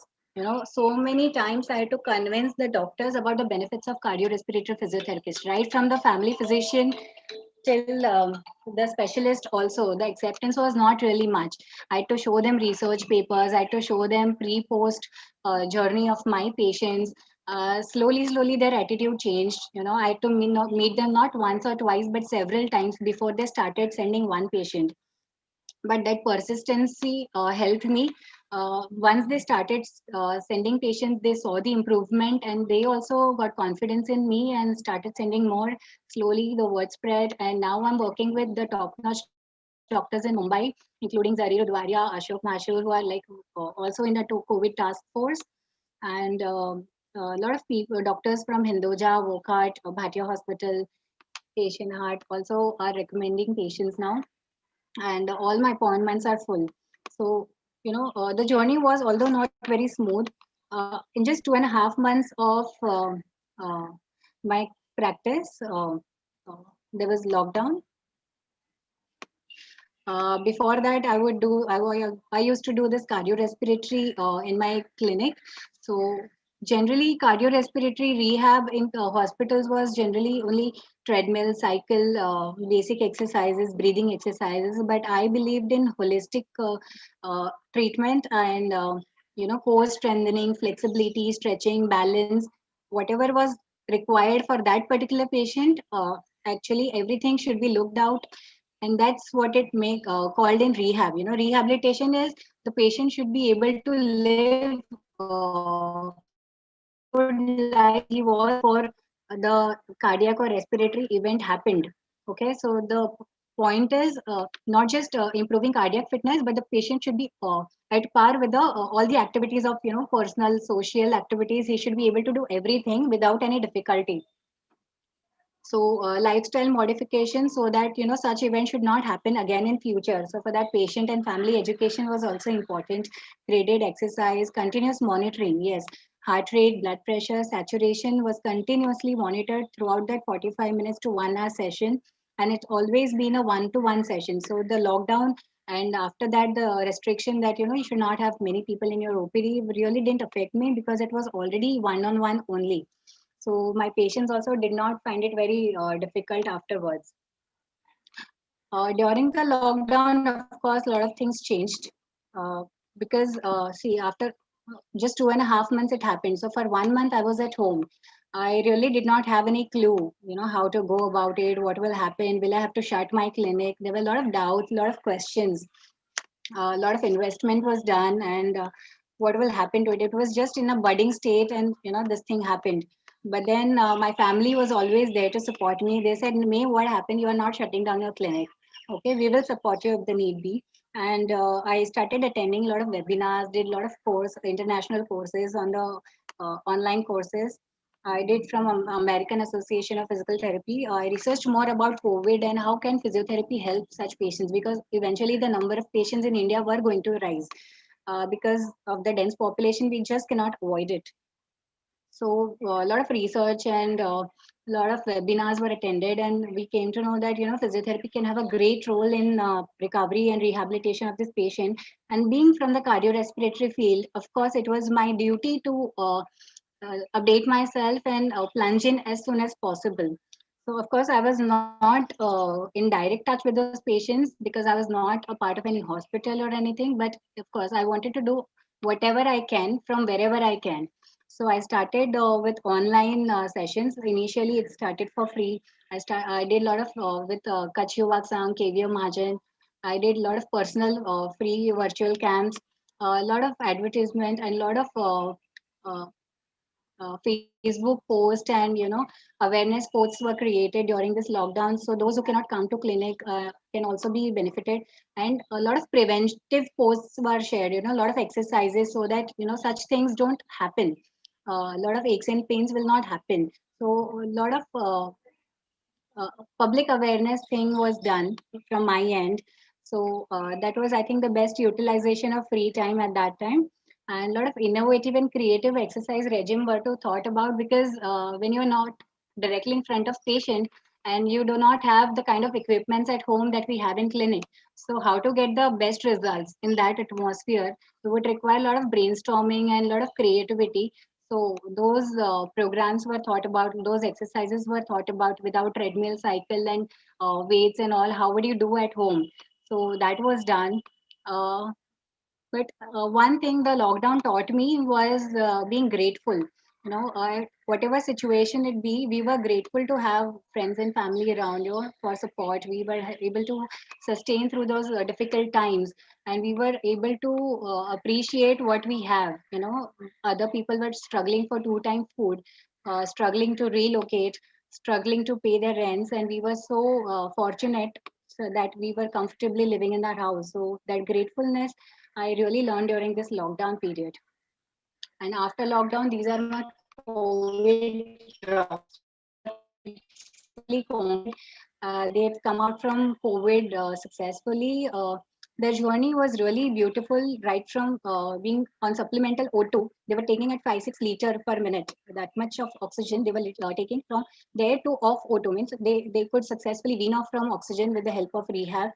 So many times I had to convince the doctors about the benefits of cardiorespiratory physiotherapist, right from the family physician till the specialist also. The acceptance was not really much. I had to show them research papers. I had to show them pre-post journey of my patients. Slowly, their attitude changed. I had to meet them not once or twice, but several times before they started sending one patient. But that persistency helped me. Once they started sending patients, they saw the improvement, and they also got confidence in me and started sending more. Slowly the word spread, and now I'm working with the top notch doctors in Mumbai, including Zari Rudwaria, Ashok Mashur, who are like also in the COVID task force. And a lot of people, doctors from Hindoja, Wokat, Bhatia Hospital, Patient Heart also are recommending patients now, and all my appointments are full. So, the journey was, although not very smooth, in just 2.5 months of my practice, uh, there was lockdown. Before that, I used to do this cardiorespiratory in my clinic. So generally, cardiorespiratory rehab in hospitals was generally only treadmill, cycle, basic exercises, breathing exercises. But I believed in holistic treatment, and core strengthening, flexibility, stretching, balance, whatever was required for that particular patient. Actually, everything should be looked out, and that's what it make called in rehab. Rehabilitation is the patient should be able to live good life as he was before the cardiac or respiratory event happened. Okay, so the point is not just improving cardiac fitness, but the patient should be at par with the all the activities of personal social activities. He should be able to do everything without any difficulty. So lifestyle modification, so that such events should not happen again in future. So for that, patient and family education was also important. Graded exercise, continuous monitoring. Yes, heart rate, blood pressure, saturation was continuously monitored throughout that 45 minutes to 1 hour session, and it's always been a one-to-one session. So the lockdown and after that, the restriction that you should not have many people in your OPD really didn't affect me, because it was already one-on-one only. So my patients also did not find it very difficult afterwards. During the lockdown, of course, a lot of things changed, uh, because see, after just 2.5 months it happened. So for 1 month I was at home. I really did not have any clue, how to go about it, what will happen, will I have to shut my clinic? There were a lot of doubts, a lot of questions. A lot of investment was done, and what will happen to it? It was just in a budding state, and this thing happened. But then my family was always there to support me. They said, May, what happened? You are not shutting down your clinic. Okay, we will support you if the need be. And I started attending a lot of webinars, did a lot of international courses on the online courses. I did from American Association of Physical Therapy. I researched more about COVID and how can physiotherapy help such patients, because eventually the number of patients in India were going to rise. Because of the dense population, we just cannot avoid it. So a lot of research and a lot of webinars were attended, and we came to know that physiotherapy can have a great role in recovery and rehabilitation of this patient. And being from the cardiorespiratory field, of course, it was my duty to update myself and plunge in as soon as possible. So, of course, I was not in direct touch with those patients, because I was not a part of any hospital or anything. But of course, I wanted to do whatever I can from wherever I can. So I started with online sessions. Initially, it started for free. I did a lot of with Kach Yuvak Sang, KVO Mahajan. I did a lot of personal free virtual camps, a lot of advertisement, and a lot of Facebook post, and awareness posts were created during this lockdown. So those who cannot come to clinic can also be benefited, and a lot of preventive posts were shared. A lot of exercises, so that such things don't happen. A lot of aches and pains will not happen. So a lot of public awareness thing was done from my end. So that was, I think, the best utilization of free time at that time. And a lot of innovative and creative exercise regime were to thought about, because when you're not directly in front of patient and you do not have the kind of equipments at home that we have in clinic, so how to get the best results in that atmosphere, we would require a lot of brainstorming and a lot of creativity. So those programs were thought about, those exercises were thought about without treadmill cycle and weights and all. How would you do at home? So that was done. Uh, but one thing the lockdown taught me was being grateful. Whatever situation it be, we were grateful to have friends and family around you for support. We were able to sustain through those difficult times, and we were able to appreciate what we have. Other people were struggling for two-time food, struggling to relocate, struggling to pay their rents, and we were so fortunate, so that we were comfortably living in that house. So that gratefulness I really learned during this lockdown period. And after lockdown, these are my COVID drops. Successfully COVID. They've come out from COVID successfully. Their journey was really beautiful, right from being on supplemental O2. They were taking at 5-6 liters per minute. That much of oxygen they were taking. From there to off O2 means they could successfully wean off from oxygen with the help of rehab.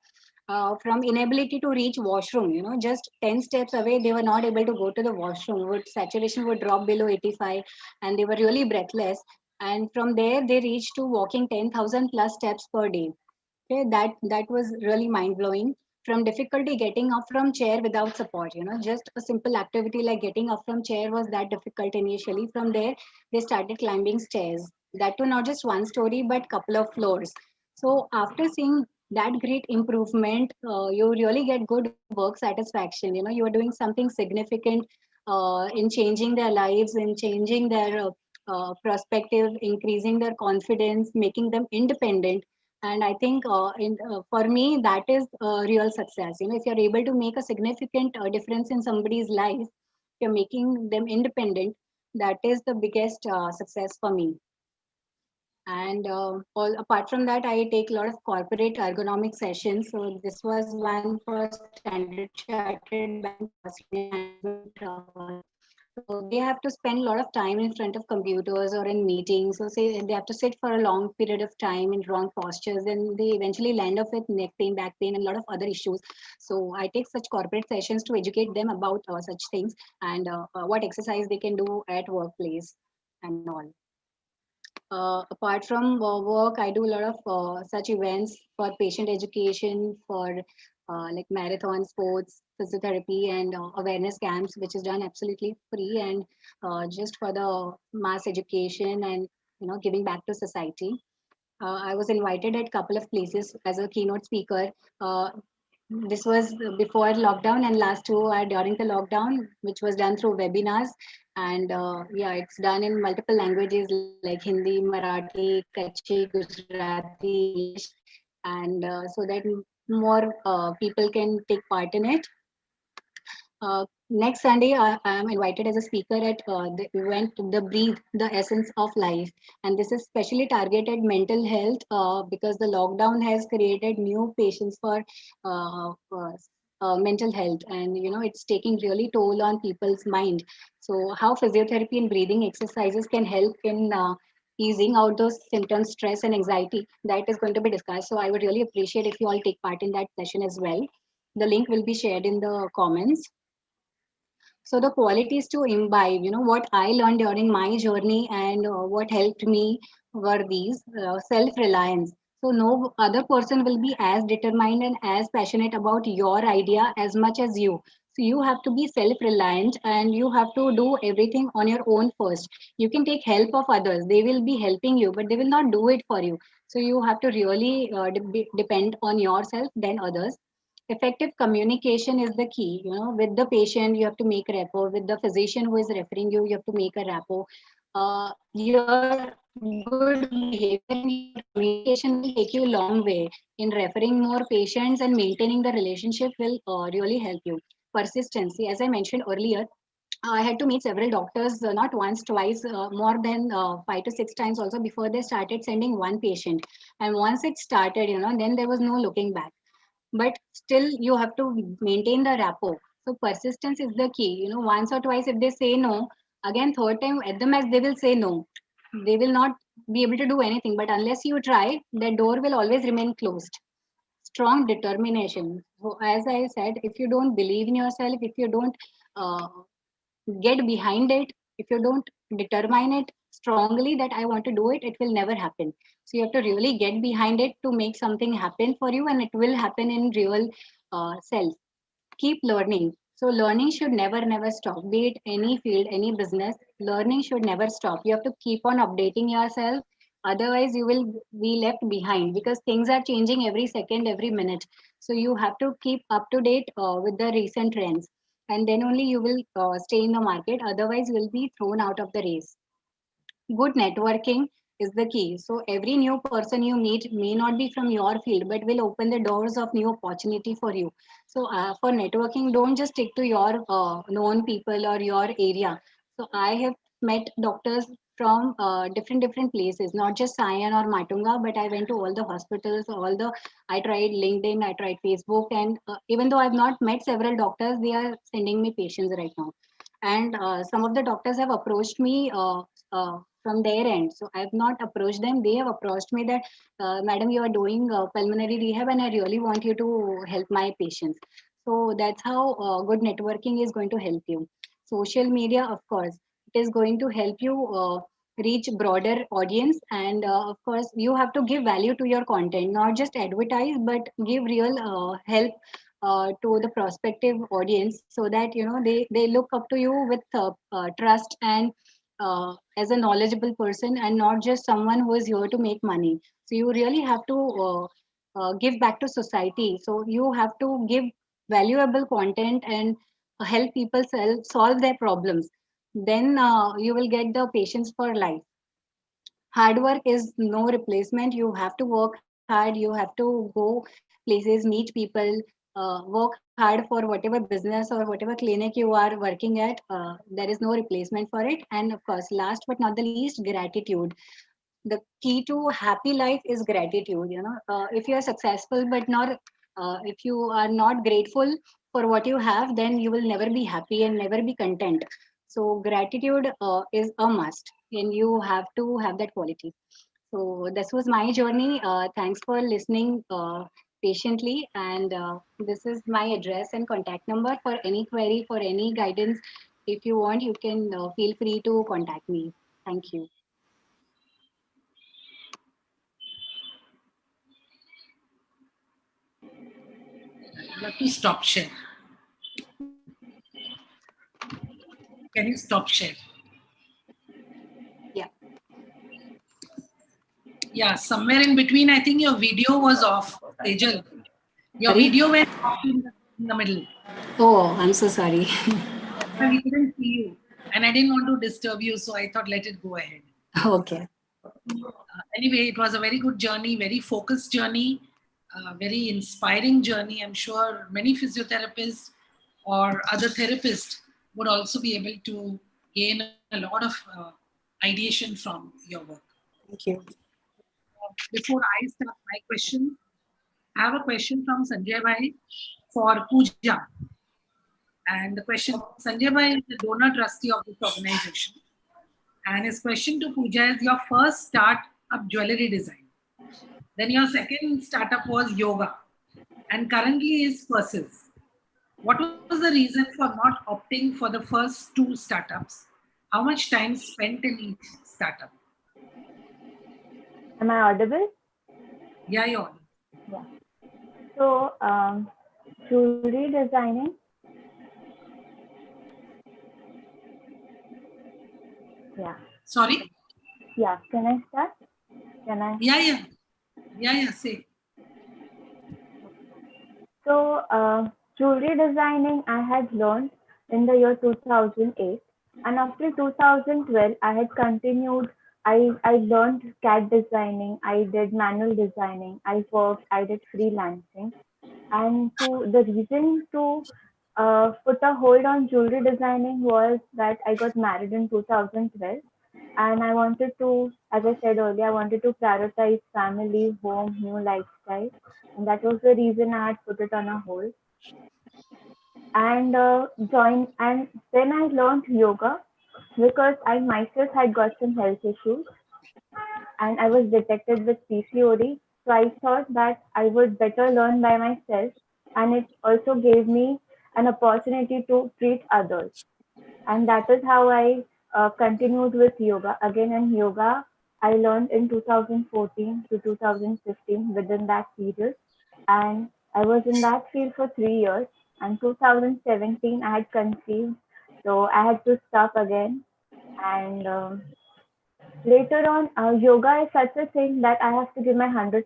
From inability to reach washroom, just 10 steps away, they were not able to go to the washroom. Saturation would drop below 85, and they were really breathless. And from there, they reached to walking 10,000 plus steps per day. Okay, that was really mind blowing. From difficulty getting up from chair without support, just a simple activity like getting up from chair was that difficult initially. From there, they started climbing stairs. That too, not just one story, but couple of floors. So after seeing that great improvement, you really get good work satisfaction. You are doing something significant in changing their lives, in changing their perspective, increasing their confidence, making them independent. And I think for me, that is real success. If you're able to make a significant difference in somebody's life, you're making them independent, that is the biggest success for me. And apart from that, I take a lot of corporate ergonomic sessions. So this was one for Standard Chartered Bank Senior Management. So they have to spend a lot of time in front of computers or in meetings. So say they have to sit for a long period of time in wrong postures, and they eventually land up with neck pain, back pain, and a lot of other issues. So I take such corporate sessions to educate them about such things, and what exercise they can do at workplace and all. Apart from work, I do a lot of such events for patient education, for like marathon sports, physiotherapy, and awareness camps, which is done absolutely free and just for the mass education and giving back to society. I was invited at a couple of places as a keynote speaker. Uh, this was before lockdown, and last two are during the lockdown, which was done through webinars. And yeah, it's done in multiple languages like Hindi, Marathi, Kutchi, Gujarati, English, and so that more people can take part in it. Next Sunday, I am invited as a speaker at the event, The Breathe, the Essence of Life. And this is specially targeted mental health because the lockdown has created new patients for mental health. And, it's taking really toll on people's mind. So how physiotherapy and breathing exercises can help in easing out those symptoms, stress and anxiety, that is going to be discussed. So I would really appreciate if you all take part in that session as well. The link will be shared in the comments. So the qualities to imbibe, what I learned during my journey and what helped me were these: self-reliance. So no other person will be as determined and as passionate about your idea as much as you. So you have to be self-reliant and you have to do everything on your own first. You can take help of others. They will be helping you, but they will not do it for you. So you have to really depend on yourself than others. Effective communication is the key. With the patient you have to make rapport, with the physician who is referring you, you have to make a rapport. Your good behavior and your communication will take you a long way in referring more patients, and maintaining the relationship will really help you. Persistency, as I mentioned earlier, I had to meet several doctors, not once, twice, more than 5 to 6 times also before they started sending one patient. And once it started, then there was no looking back, but still you have to maintain the rapport. So persistence is the key. Once or twice if they say no, again third time at the max they will say no. They will not be able to do anything, but unless you try, the door will always remain closed. Strong determination. So as I said, if you don't believe in yourself, if you don't uh, get behind it, if you don't determine it strongly that I want to do it, it will never happen. So you have to really get behind it to make something happen for you, and it will happen in real self. Keep learning. So learning should never stop, be it any field, any business. Learning should never stop. You have to keep on updating yourself, otherwise you will be left behind, because things are changing every second, every minute. So you have to keep up to date with the recent trends, and then only you will stay in the market, otherwise you will be thrown out of the race. Good networking is the key. So every new person you meet may not be from your field, but will open the doors of new opportunity for you. So for networking, don't just stick to your known people or your area. So I have met doctors from different places, not just Sion or Matunga, but I went to all the hospitals, I tried LinkedIn, I tried Facebook, and even though I've not met several doctors, they are sending me patients right now. And some of the doctors have approached me from their end. So I have not approached them. They have approached me that, Madam, you are doing pulmonary rehab and I really want you to help my patients. So that's how good networking is going to help you. Social media, of course, it is going to help you reach broader audience. And of course, you have to give value to your content, not just advertise, but give real help to the prospective audience, so that they look up to you with trust and as a knowledgeable person, and not just someone who is here to make money. So you really have to give back to society. So you have to give valuable content and help people solve their problems. Then you will get the patients for life. Hard work is no replacement. You have to work hard. You have to go places, meet people, work hard for whatever business or whatever clinic you are working at. There is no replacement for it. And of course, last but not the least, gratitude. the key to happy life is gratitude. If you are successful but not, if you are not grateful for what you have, then you will never be happy and never be content. So gratitude is a must, and you have to have that quality. So this was my journey. Thanks for listening patiently. And this is my address and contact number. For any query, for any guidance, if you want, you can feel free to contact me. Thank you.
You have to stop share. Can you stop share?
Yeah.
Yeah, somewhere in between, I think your video was off, Tejal. Your
Sorry?
video went off in the middle.
Oh, I'm so sorry.
So we couldn't see you. And I didn't want to disturb you, so I thought let it go ahead.
Okay.
Anyway, it was a very good journey, very focused journey, very inspiring journey. I'm sure many physiotherapists or other therapists would also be able to gain a lot of ideation from your work.
Thank you.
Before I start my question, I have a question from Sanjay Bhai for Pooja. And the question, Sanjay Bhai is the donor trustee of this organization. And his question to Pooja is your first start of jewelry design. Then your second startup was yoga. And currently is purses. What was the reason for not opting for the first two startups? How much time spent in each startup?
Am I audible?
Yeah, you're on.
Yeah. So, jewelry designing. Yeah.
Sorry?
Yeah. Can I start? Can I?
Yeah, say.
So, jewelry designing I had learned in the year 2008, and after 2012, I had continued. I learned CAD designing. I did manual designing. I worked. I did freelancing, and to the reason to put a hold on jewelry designing was that I got married in 2012, and I wanted to, as I said earlier, I wanted to prioritize family, home, new lifestyle, and that was the reason I had put it on a hold. And and then I learned yoga because I myself had got some health issues and I was detected with PCOD. So I thought that I would better learn by myself, and it also gave me an opportunity to treat others. And that is how I continued with yoga. Again, in yoga, I learned in 2014 to 2015 within that period. And I was in that field for 3 years. And 2017, I had conceived. So I had to stop again. And later on, yoga is such a thing that I have to give my 100%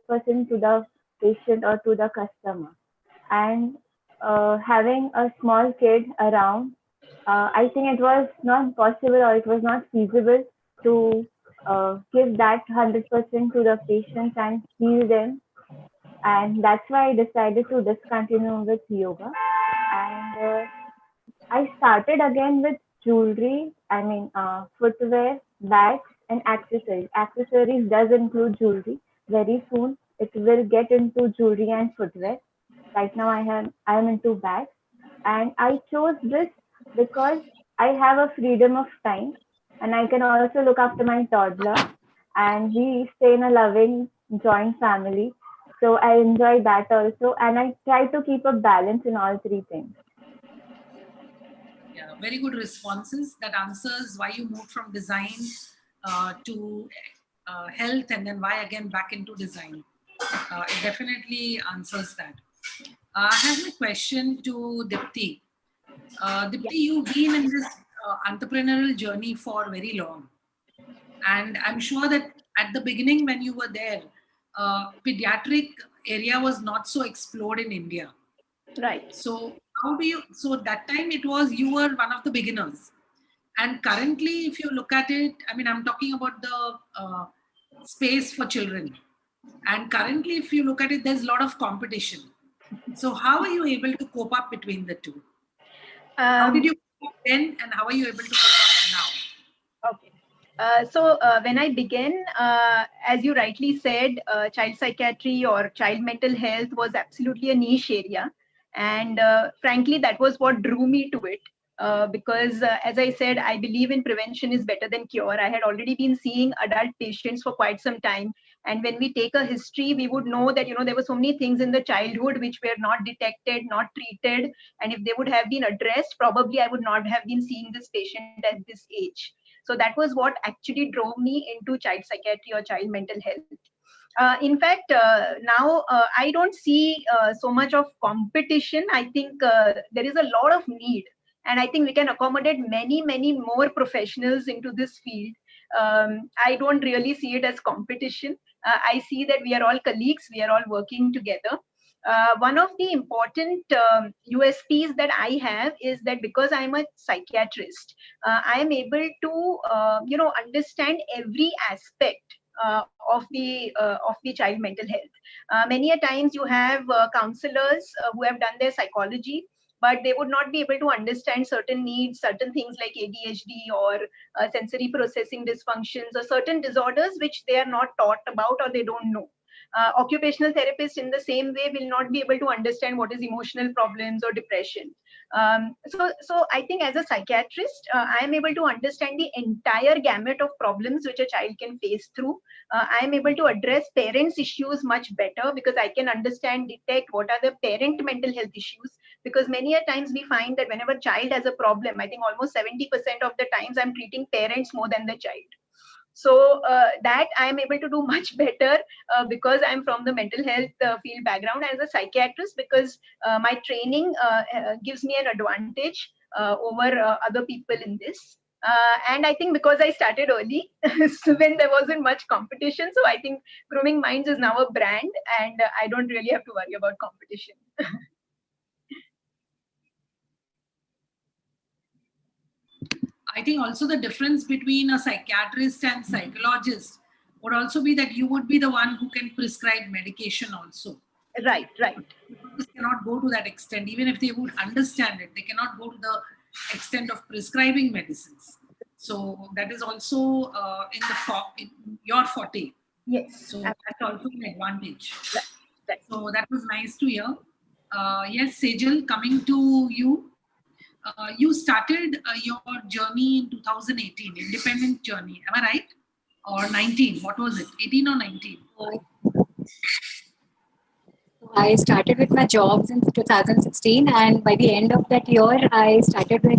to the patient or to the customer. And having a small kid around, I think it was not possible or it was not feasible to give that 100% to the patients and heal them. And that's why I decided to discontinue with yoga. And I started again with jewelry, footwear, bags, and accessories. Accessories does include jewelry. Very soon, it will get into jewelry and footwear. Right now, I am into bags, and I chose this because I have a freedom of time, and I can also look after my toddler, and we stay in a loving joint family. So I enjoy that also, and I try to keep a balance in all three things.
Yeah, very good responses. That answers why you moved from design to health and then why again back into design. It definitely answers that. I have a question to Dipti. Dipti, you've been in this entrepreneurial journey for very long. And I'm sure that at the beginning when you were there, pediatric area was not so explored in India.
Right.
So how do you, so that time it was, you were one of the beginners. And currently, if you look at it, I mean, I'm talking about the space for children. And currently, if you look at it, there's a lot of competition. So how are you able to cope up between the two? How did you cope up then and how are you able to cope up now?
Okay. When I began, as you rightly said, child psychiatry or child mental health was absolutely a niche area. And frankly, that was what drew me to it. Because as I said, I believe in prevention is better than cure. I had already been seeing adult patients for quite some time. And when we take a history, we would know that, there were so many things in the childhood which were not detected, not treated. And if they would have been addressed, probably I would not have been seeing this patient at this age. So that was what actually drove me into child psychiatry or child mental health. In fact, now I don't see so much of competition. I think there is a lot of need. And I think we can accommodate many, many more professionals into this field. I don't really see it as competition. I see that we are all colleagues, we are all working together. One of the important USPs that I have is that because I'm a psychiatrist, I am able to, understand every aspect of the child mental health. Many a times you have counselors who have done their psychology, but they would not be able to understand certain needs, certain things like ADHD or sensory processing dysfunctions or certain disorders which they are not taught about or they don't know. Occupational therapists in the same way will not be able to understand what is emotional problems or depression. So I think as a psychiatrist, I am able to understand the entire gamut of problems which a child can face through. I am able to address parents' issues much better because I can understand, detect what are the parent mental health issues. Because many a times we find that whenever child has a problem, I think almost 70% of the times I'm treating parents more than the child. So that I am able to do much better because I'm from the mental health field background as a psychiatrist, because my training gives me an advantage over other people in this. And I think because I started early, so when there wasn't much competition, so I think Grooming Minds is now a brand, and I don't really have to worry about competition.
I think also the difference between a psychiatrist and psychologist would also be that you would be the one who can prescribe medication also.
Right.
Psychologists cannot go to that extent. Even if they would understand it, they cannot go to the extent of prescribing medicines. So that is also in your forte.
Yes.
So that's also an advantage.
Right.
So that was nice to hear. Yes, Sejal, coming to you. You started your journey in 2018, independent journey. Am I right? Or 19? What was it? 18 or 19?
I started with my jobs in 2016, and by the end of that year, I started with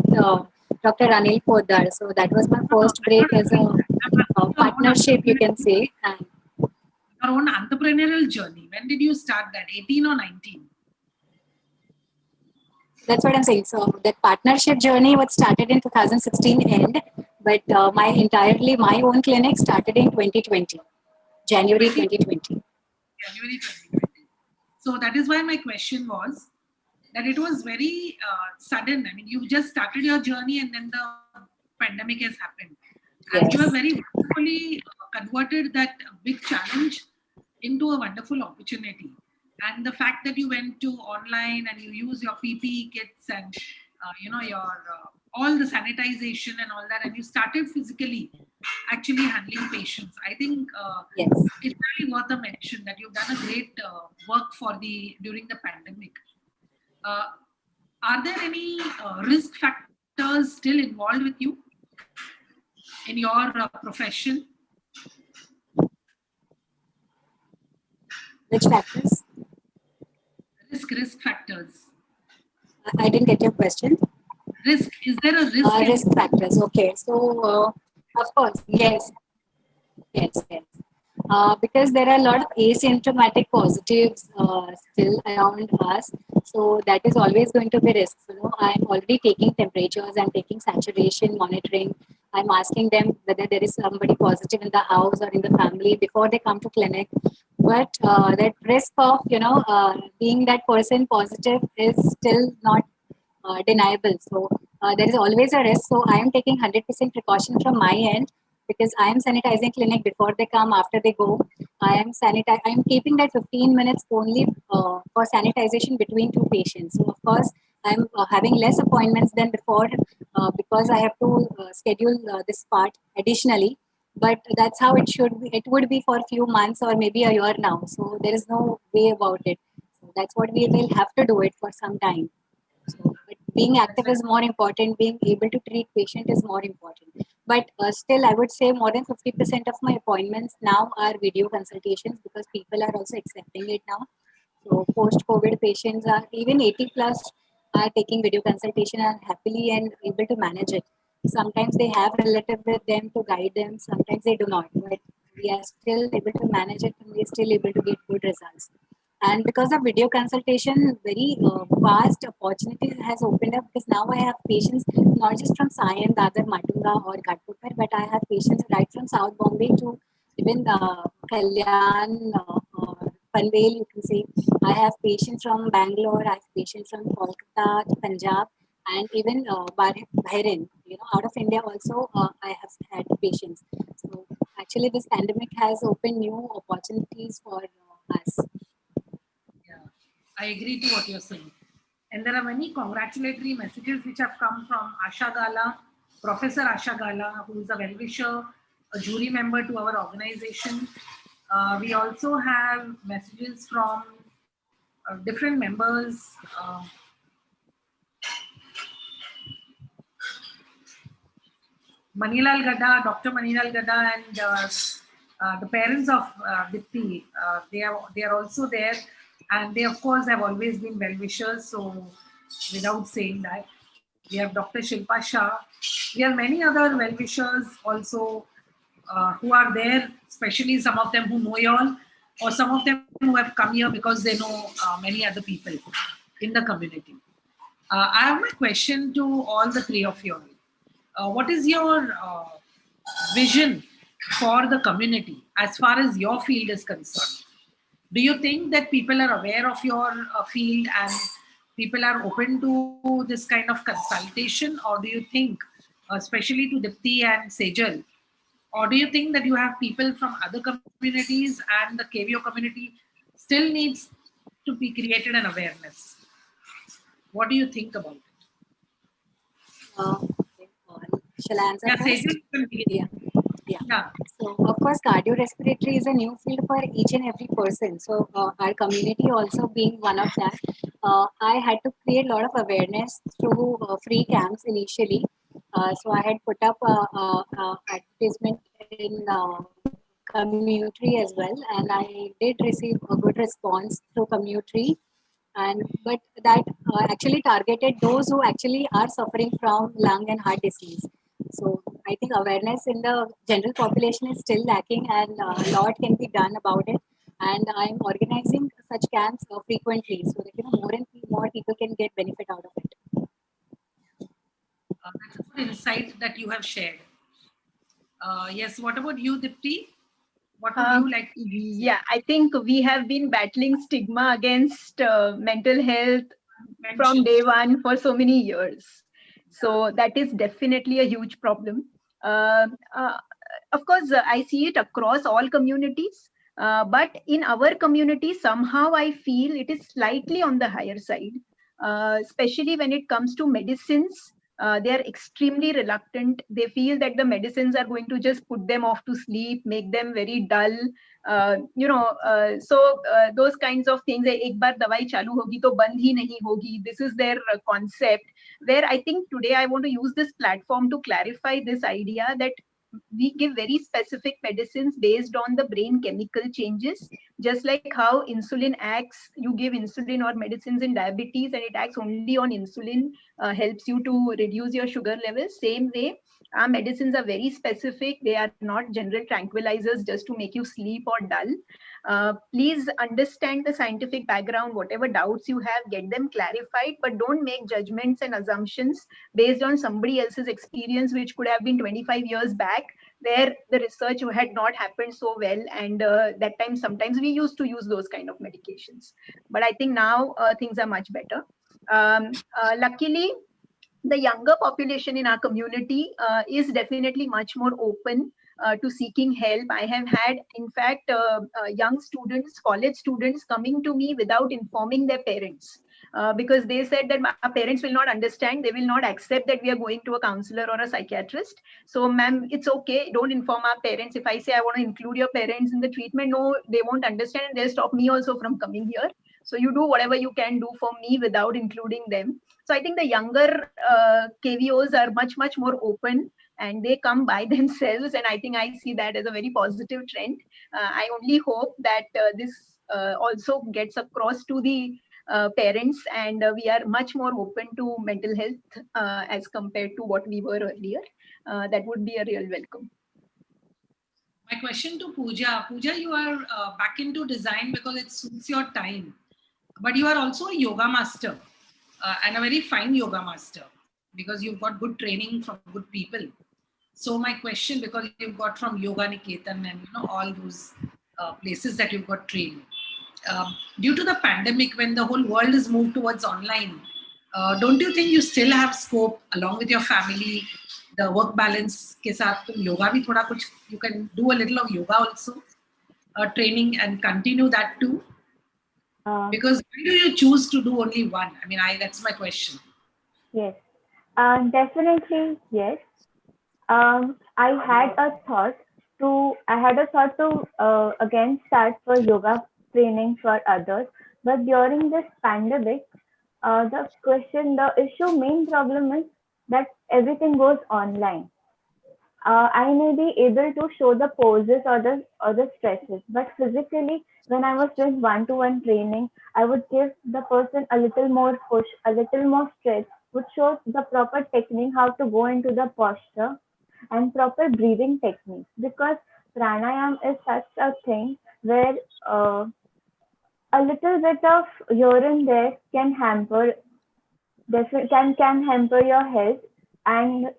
Dr. Anil Poddar. So that was my first break as a partnership, you can say. And
your own entrepreneurial journey. When did you start that? 18 or 19?
that's what I'm saying. So that partnership journey was started in 2016 end, but my own clinic started in 2020, January 2020.
January 2020. So that is why my question was that it was very sudden. I mean, you just started your journey and then the pandemic has happened. And
Yes.
you have very wonderfully converted that big challenge into a wonderful opportunity. And the fact that you went to online and you use your PPE kits and your all the sanitization and all that, and you started physically actually handling patients. I think
Yes.
it's really worth a mention that you've done a great work during the pandemic. Are there any risk factors still involved with you in your profession?
Which factors?
Risk factors.
I didn't get your question.
Risk. Is there a risk?
Risk factors. Okay. So, of course, yes. Because there are a lot of asymptomatic positives still around us. So that is always going to be risk. I'm already taking temperatures, I'm taking saturation monitoring. I'm asking them whether there is somebody positive in the house or in the family before they come to clinic. But that risk of, being that person positive is still not deniable. So there is always a risk. So I am taking 100% precaution from my end, because I am sanitizing clinic before they come, after they go. I am keeping that 15 minutes only for sanitization between two patients. So of course, I'm having less appointments than before because I have to schedule this part additionally. but that's how it should be. It would be for a few months or maybe a year now. So there is no way about it. So that's what we will have to do it for some time. So, but being active is more important. Being able to treat patient is more important. But still, I would say more than 50% of my appointments now are video consultations because people are also accepting it now. So post-COVID patients are even 80 plus are taking video consultation and happily and able to manage it. Sometimes they have relative with them to guide them. Sometimes they do not, but we are still able to manage it and we are still able to get good results. And because of video consultation, very vast opportunity has opened up because now I have patients not just from Sion, Dadar, Matunga or Ghatpur, but I have patients right from South Bombay to even Kalyan or Panvel, you can say. I have patients from Bangalore, I have patients from Kolkata, Punjab, and even Bahrain. You know, out of India also, I have had patients. So actually, this pandemic has opened new opportunities for us.
Yeah, I agree to what you're saying. And there are many congratulatory messages which have come from Asha Gala, Professor Asha Gala, who is a well-wisher, a jury member to our organization. We also have messages from different members. Manilal Gada, Dr. Manilal Gada, and the parents of Dipti, they are also there, and they of course have always been well wishers. So, without saying that, we have Dr. Shilpa Shah. We have many other well wishers also who are there, especially some of them who know you all, or some of them who have come here because they know many other people in the community. I have my question to all the three of you all. What is your vision for the community as far as your field is concerned? Do you think that people are aware of your field and people are open to this kind of consultation, or do you think, especially to Dipti and Sejal, or do you think that you have people from other communities and the KVO community still needs to be created an awareness? What do you think about it?
Okay, shall I answer
Yeah,
first?
Sejal, you can begin.
Yeah. Yeah.
Yeah.
So, of course, cardiorespiratory is a new field for each and every person. So, our community also being one of that, I had to create a lot of awareness through free camps initially. So, I had put up advertisement in community as well, and I did receive a good response through community. And but that actually targeted those who actually are suffering from lung and heart disease. So I think awareness in the general population is still lacking, and a lot can be done about it. And I'm organizing such camps frequently, so that more and more people can get benefit out of it.
That's a good insight that you have shared. Yes, what about you, Dipti? What would you like to say?
Yeah, I think we have been battling stigma against mental health from
Mention?
day one for so many years. So that is definitely a huge problem. Uh, uh, of course, I see it across all communities. But in our community, somehow I feel it is slightly on the higher side, especially when it comes to medicines. They are extremely reluctant. They feel that the medicines are going to just put them off to sleep, make them very dull. So those kinds of things. एक बार दवाई चालू होगी तो बंद ही नहीं होगी. This is their concept. Where I think today I want to use this platform to clarify this idea that we give very specific medicines based on the brain chemical changes, just like how insulin acts. You give insulin or medicines in diabetes and it acts only on insulin, helps you to reduce your sugar levels. Same way, our medicines are very specific. They are not general tranquilizers just to make you sleep or dull. Please understand the scientific background. Whatever doubts you have, get them clarified, but don't make judgments and assumptions based on somebody else's experience, which could have been 25 years back, where the research had not happened so well. And that time, sometimes we used to use those kind of medications. But I think now things are much better. Luckily, the younger population in our community is definitely much more open to seeking help. I have had, in fact, young students, college students coming to me without informing their parents. because they said that our parents will not understand, they will not accept that we are going to a counselor or a psychiatrist. So ma'am, it's okay, don't inform our parents. If I say I want to include your parents in the treatment, no, they won't understand and they'll stop me also from coming here. So you do whatever you can do for me without including them. So I think the younger KVOs are much more open and they come by themselves, and I think I see that as a very positive trend. I only hope that this also gets across to the parents, and we are much more open to mental health as compared to what we were earlier. That would be a real welcome.
My question to Pooja. Pooja, you are back into design because it suits your time. But you are also a yoga master and a very fine yoga master because you've got good training from good people. So my question, because you've got from Yoga Niketan and all those places that you've got trained, due to the pandemic, when the whole world is moved towards online, don't you think you still have scope along with your family, the work balance के साथ तुम yoga भी थोड़ा कुछ, you can do a little of yoga also, training and continue that too? Because why do you choose to do only one? I mean, that's my question.
Yes, definitely yes. I had a thought to again start for yoga training for others, but during this pandemic, main problem is that everything goes online. I may be able to show the poses or the stretches, but physically, when I was doing one-to-one training, I would give the person a little more push, a little more stretch, would show the proper technique, how to go into the posture and proper breathing techniques. Because pranayam is such a thing where a little bit of here and there can hamper your health, and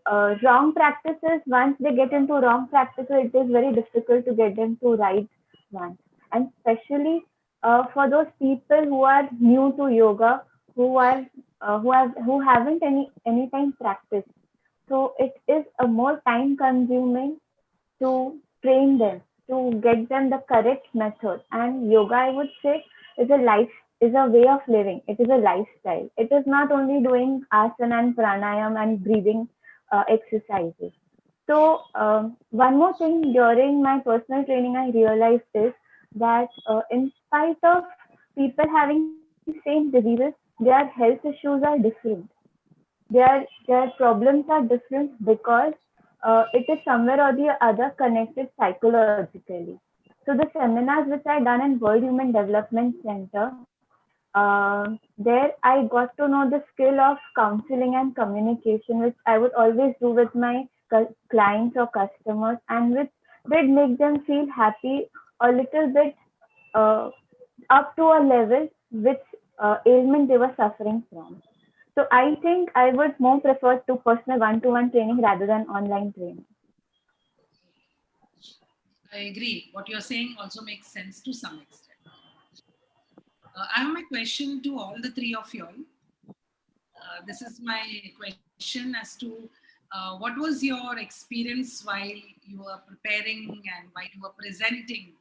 wrong practices, once they get into wrong practices, it is very difficult to get them to right one. And especially for those people who are new to yoga, who haven't any time practiced, so it is a more time consuming to train them, to get them the correct method. And yoga, I would say, is a way of living. It is a lifestyle. It is not only doing asana and pranayam and breathing exercises. So one more thing during my personal training I realized is that in spite of people having same diseases, their health issues are different. Their problems are different because it is somewhere or the other connected psychologically. So the seminars which I done in World Human Development Center, there I got to know the skill of counseling and communication, which I would always do with my clients or customers, and which did make them feel happy a little bit up to a level which ailment they were suffering from. So I think I would more prefer to personal one-to-one training rather than online training.
I agree. What you're saying also makes sense to some extent. I have my question to all the three of you all. This is my question as to what was your experience while you were preparing and while you were presenting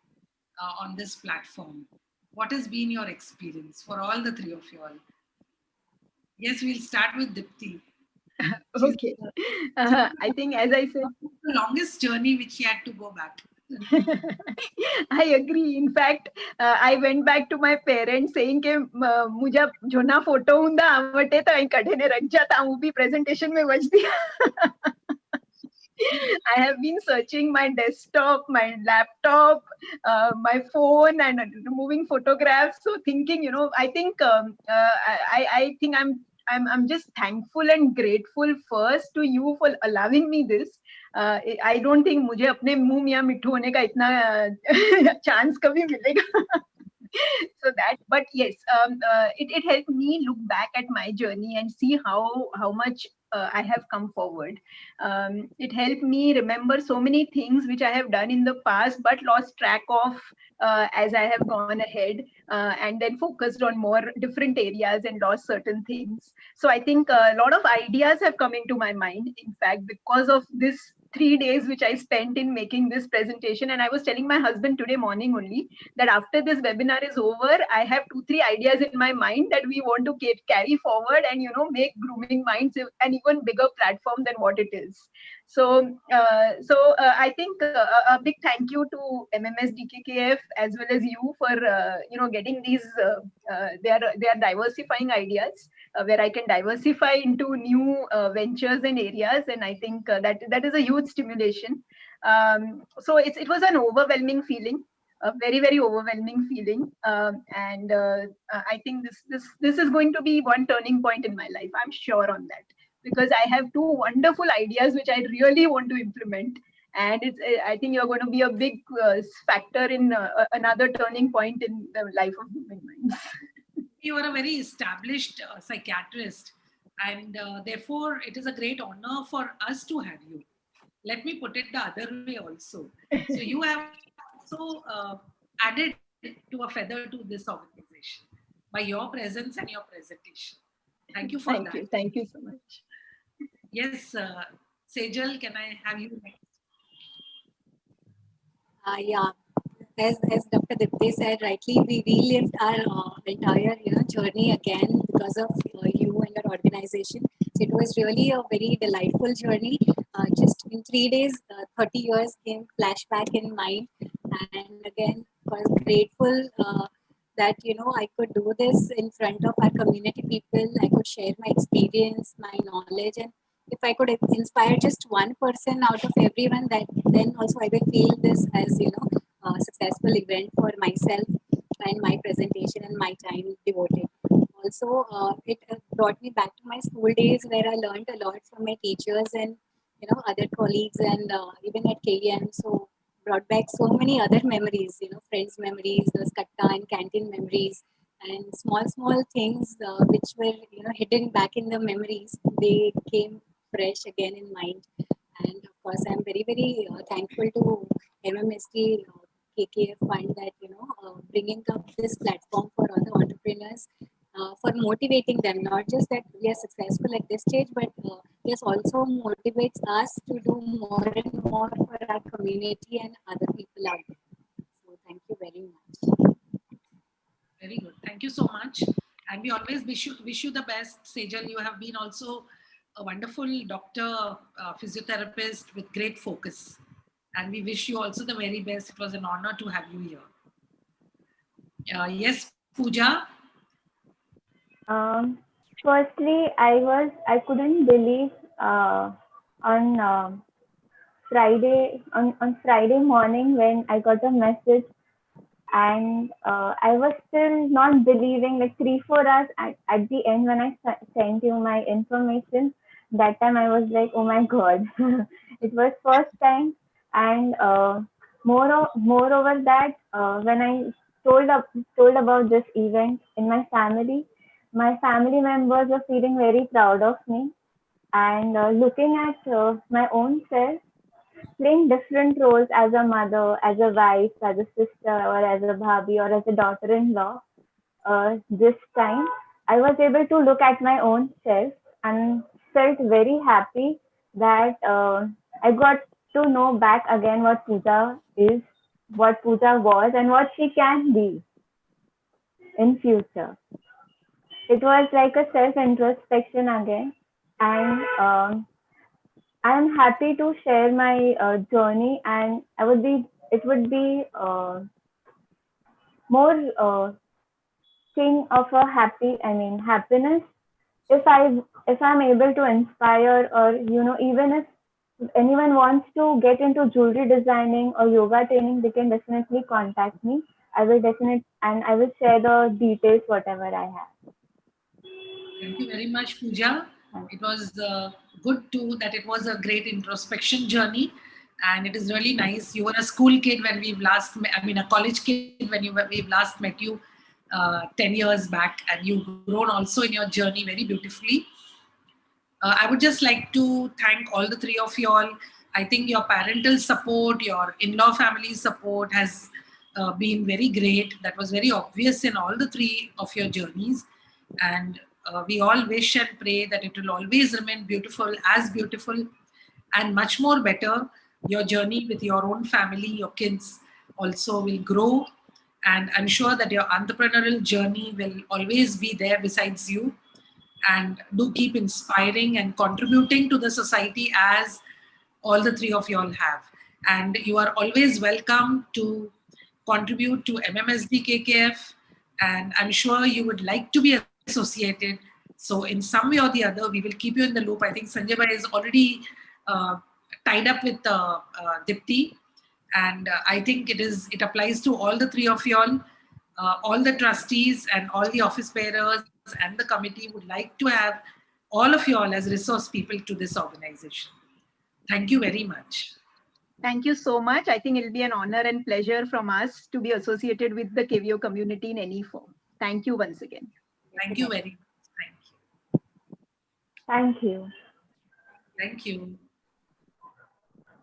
on this platform? What has been your experience for all the three of you all? Yes, we'll start with Dipti.
Okay. I think, as I said,
the longest journey which she had to go back.
I agree. In fact, I went back to my parents saying कि मुझे जो ना photo हुंदा आवटे तो आई कढ़े ने रख जाता हूँ भी presentation में बच दिया. I have been searching my desktop, my laptop, my phone, and removing photographs. So thinking, I think I think I'm just thankful and grateful first to you for allowing me this. I don't think मुझे अपने मुंह मियाँ मिट्ठू होने का इतना chance कभी मिलेगा. So that, but yes, it helped me look back at my journey and see how much I have come forward. It helped me remember so many things which I have done in the past but lost track of as I have gone ahead, and then focused on more different areas and lost certain things. So I think a lot of ideas have come into my mind, in fact, because of this 3 days which I spent in making this presentation. And I was telling my husband today morning only that after this webinar is over, I have 2-3 ideas in my mind that we want to carry forward and, you know, make grooming minds an even bigger platform than what it is. So, I think a big thank you to MMS DKKF as well as you for you know, getting these. They are diversifying ideas where I can diversify into new ventures and areas, and I think that is a huge stimulation. So it was an overwhelming feeling. A very, very overwhelming feeling, and I think this is going to be one turning point in my life. I'm sure on that, because I have 2 wonderful ideas which I really want to implement, and I think you're going to be a big factor in another turning point in the life of Grooming Minds.
You are a very established psychiatrist, and therefore it is a great honor for us to have you. Let me put it the other way also. So you have also added to a feather to this organization by your presence and your presentation. Thank you for
Thank
that.
you. Thank you so much.
Yes, Sejal, can I have you next?
Yeah, as Dr. Dipti said rightly, we relived our entire journey again because of you and your organization. So it was really a very delightful journey. Just in 3 days, 30 years came flashback in mind, and again was grateful that I could do this in front of our community people. I could share my experience, my knowledge, and if I could inspire just one person out of everyone, that then also I will feel this as a successful event for myself and my presentation and my time devoted. Also, it brought me back to my school days where I learned a lot from my teachers and other colleagues, and even at KEM. So brought back so many other memories, friends memories, those katta and canteen memories, and small things which were hidden back in the memories. They came fresh again in mind. And of course, I'm very, very thankful to MMST KKF Fund that, bringing up this platform for other entrepreneurs, for motivating them, not just that we are successful at this stage, but this also motivates us to do more and more for our community and other people out there. So thank you very much.
Very good. Thank you so much. And we always wish you the best, Sejal. You have been also a wonderful doctor, physiotherapist with great focus. And we wish you also the very best. It was an honor to have you here. Yes, Pooja.
Firstly, I couldn't believe on Friday morning when I got a message, and I was still not believing, like 3-4 hours at the end when I sent you my information. That time I was like, oh my god. It was first time, and moreover that when I told about this event in my family members were feeling very proud of me, and looking at my own self playing different roles as a mother, as a wife, as a sister, or as a bhabhi, or as a daughter-in-law. This time, I was able to look at my own self and felt very happy that I got to know back again what Pooja is, what Pooja was, and what she can be in future. It was like a self-introspection again, and I'm happy to share my journey, and it would be more thing of a happiness if I'm able to inspire, or even if anyone wants to get into jewelry designing or yoga training, they can definitely contact me. I will share the details whatever I have.
Thank you very much, Pooja. It was good too that it was a great introspection journey, and it is really nice. You were a school kid when we've last met, a college kid when we've last met you 10 years back, and you've grown also in your journey very beautifully. I would just like to thank all the 3 of you all. I think your parental support, your in-law family support has been very great. That was very obvious in all the 3 of your journeys. And we all wish and pray that it will always remain beautiful, and much more better. Your journey with your own family, your kids also will grow. And I'm sure that your entrepreneurial journey will always be there besides you. And do keep inspiring and contributing to the society as all the three of you all have. And you are always welcome to contribute to MMSD KKF. And I'm sure you would like to be associated. So in some way or the other, we will keep you in the loop. I think Sanjay Bhai is already tied up with Dipti. And I think it applies to all the three of you all the trustees and all the office bearers and the committee would like to have all of you all as resource people to this organization. Thank you very much.
Thank you so much. I think it'll be an honor and pleasure from us to be associated with the KVO community in any form. Thank you once again.
Thank you very much. Thank you.
Thank you.
Thank you.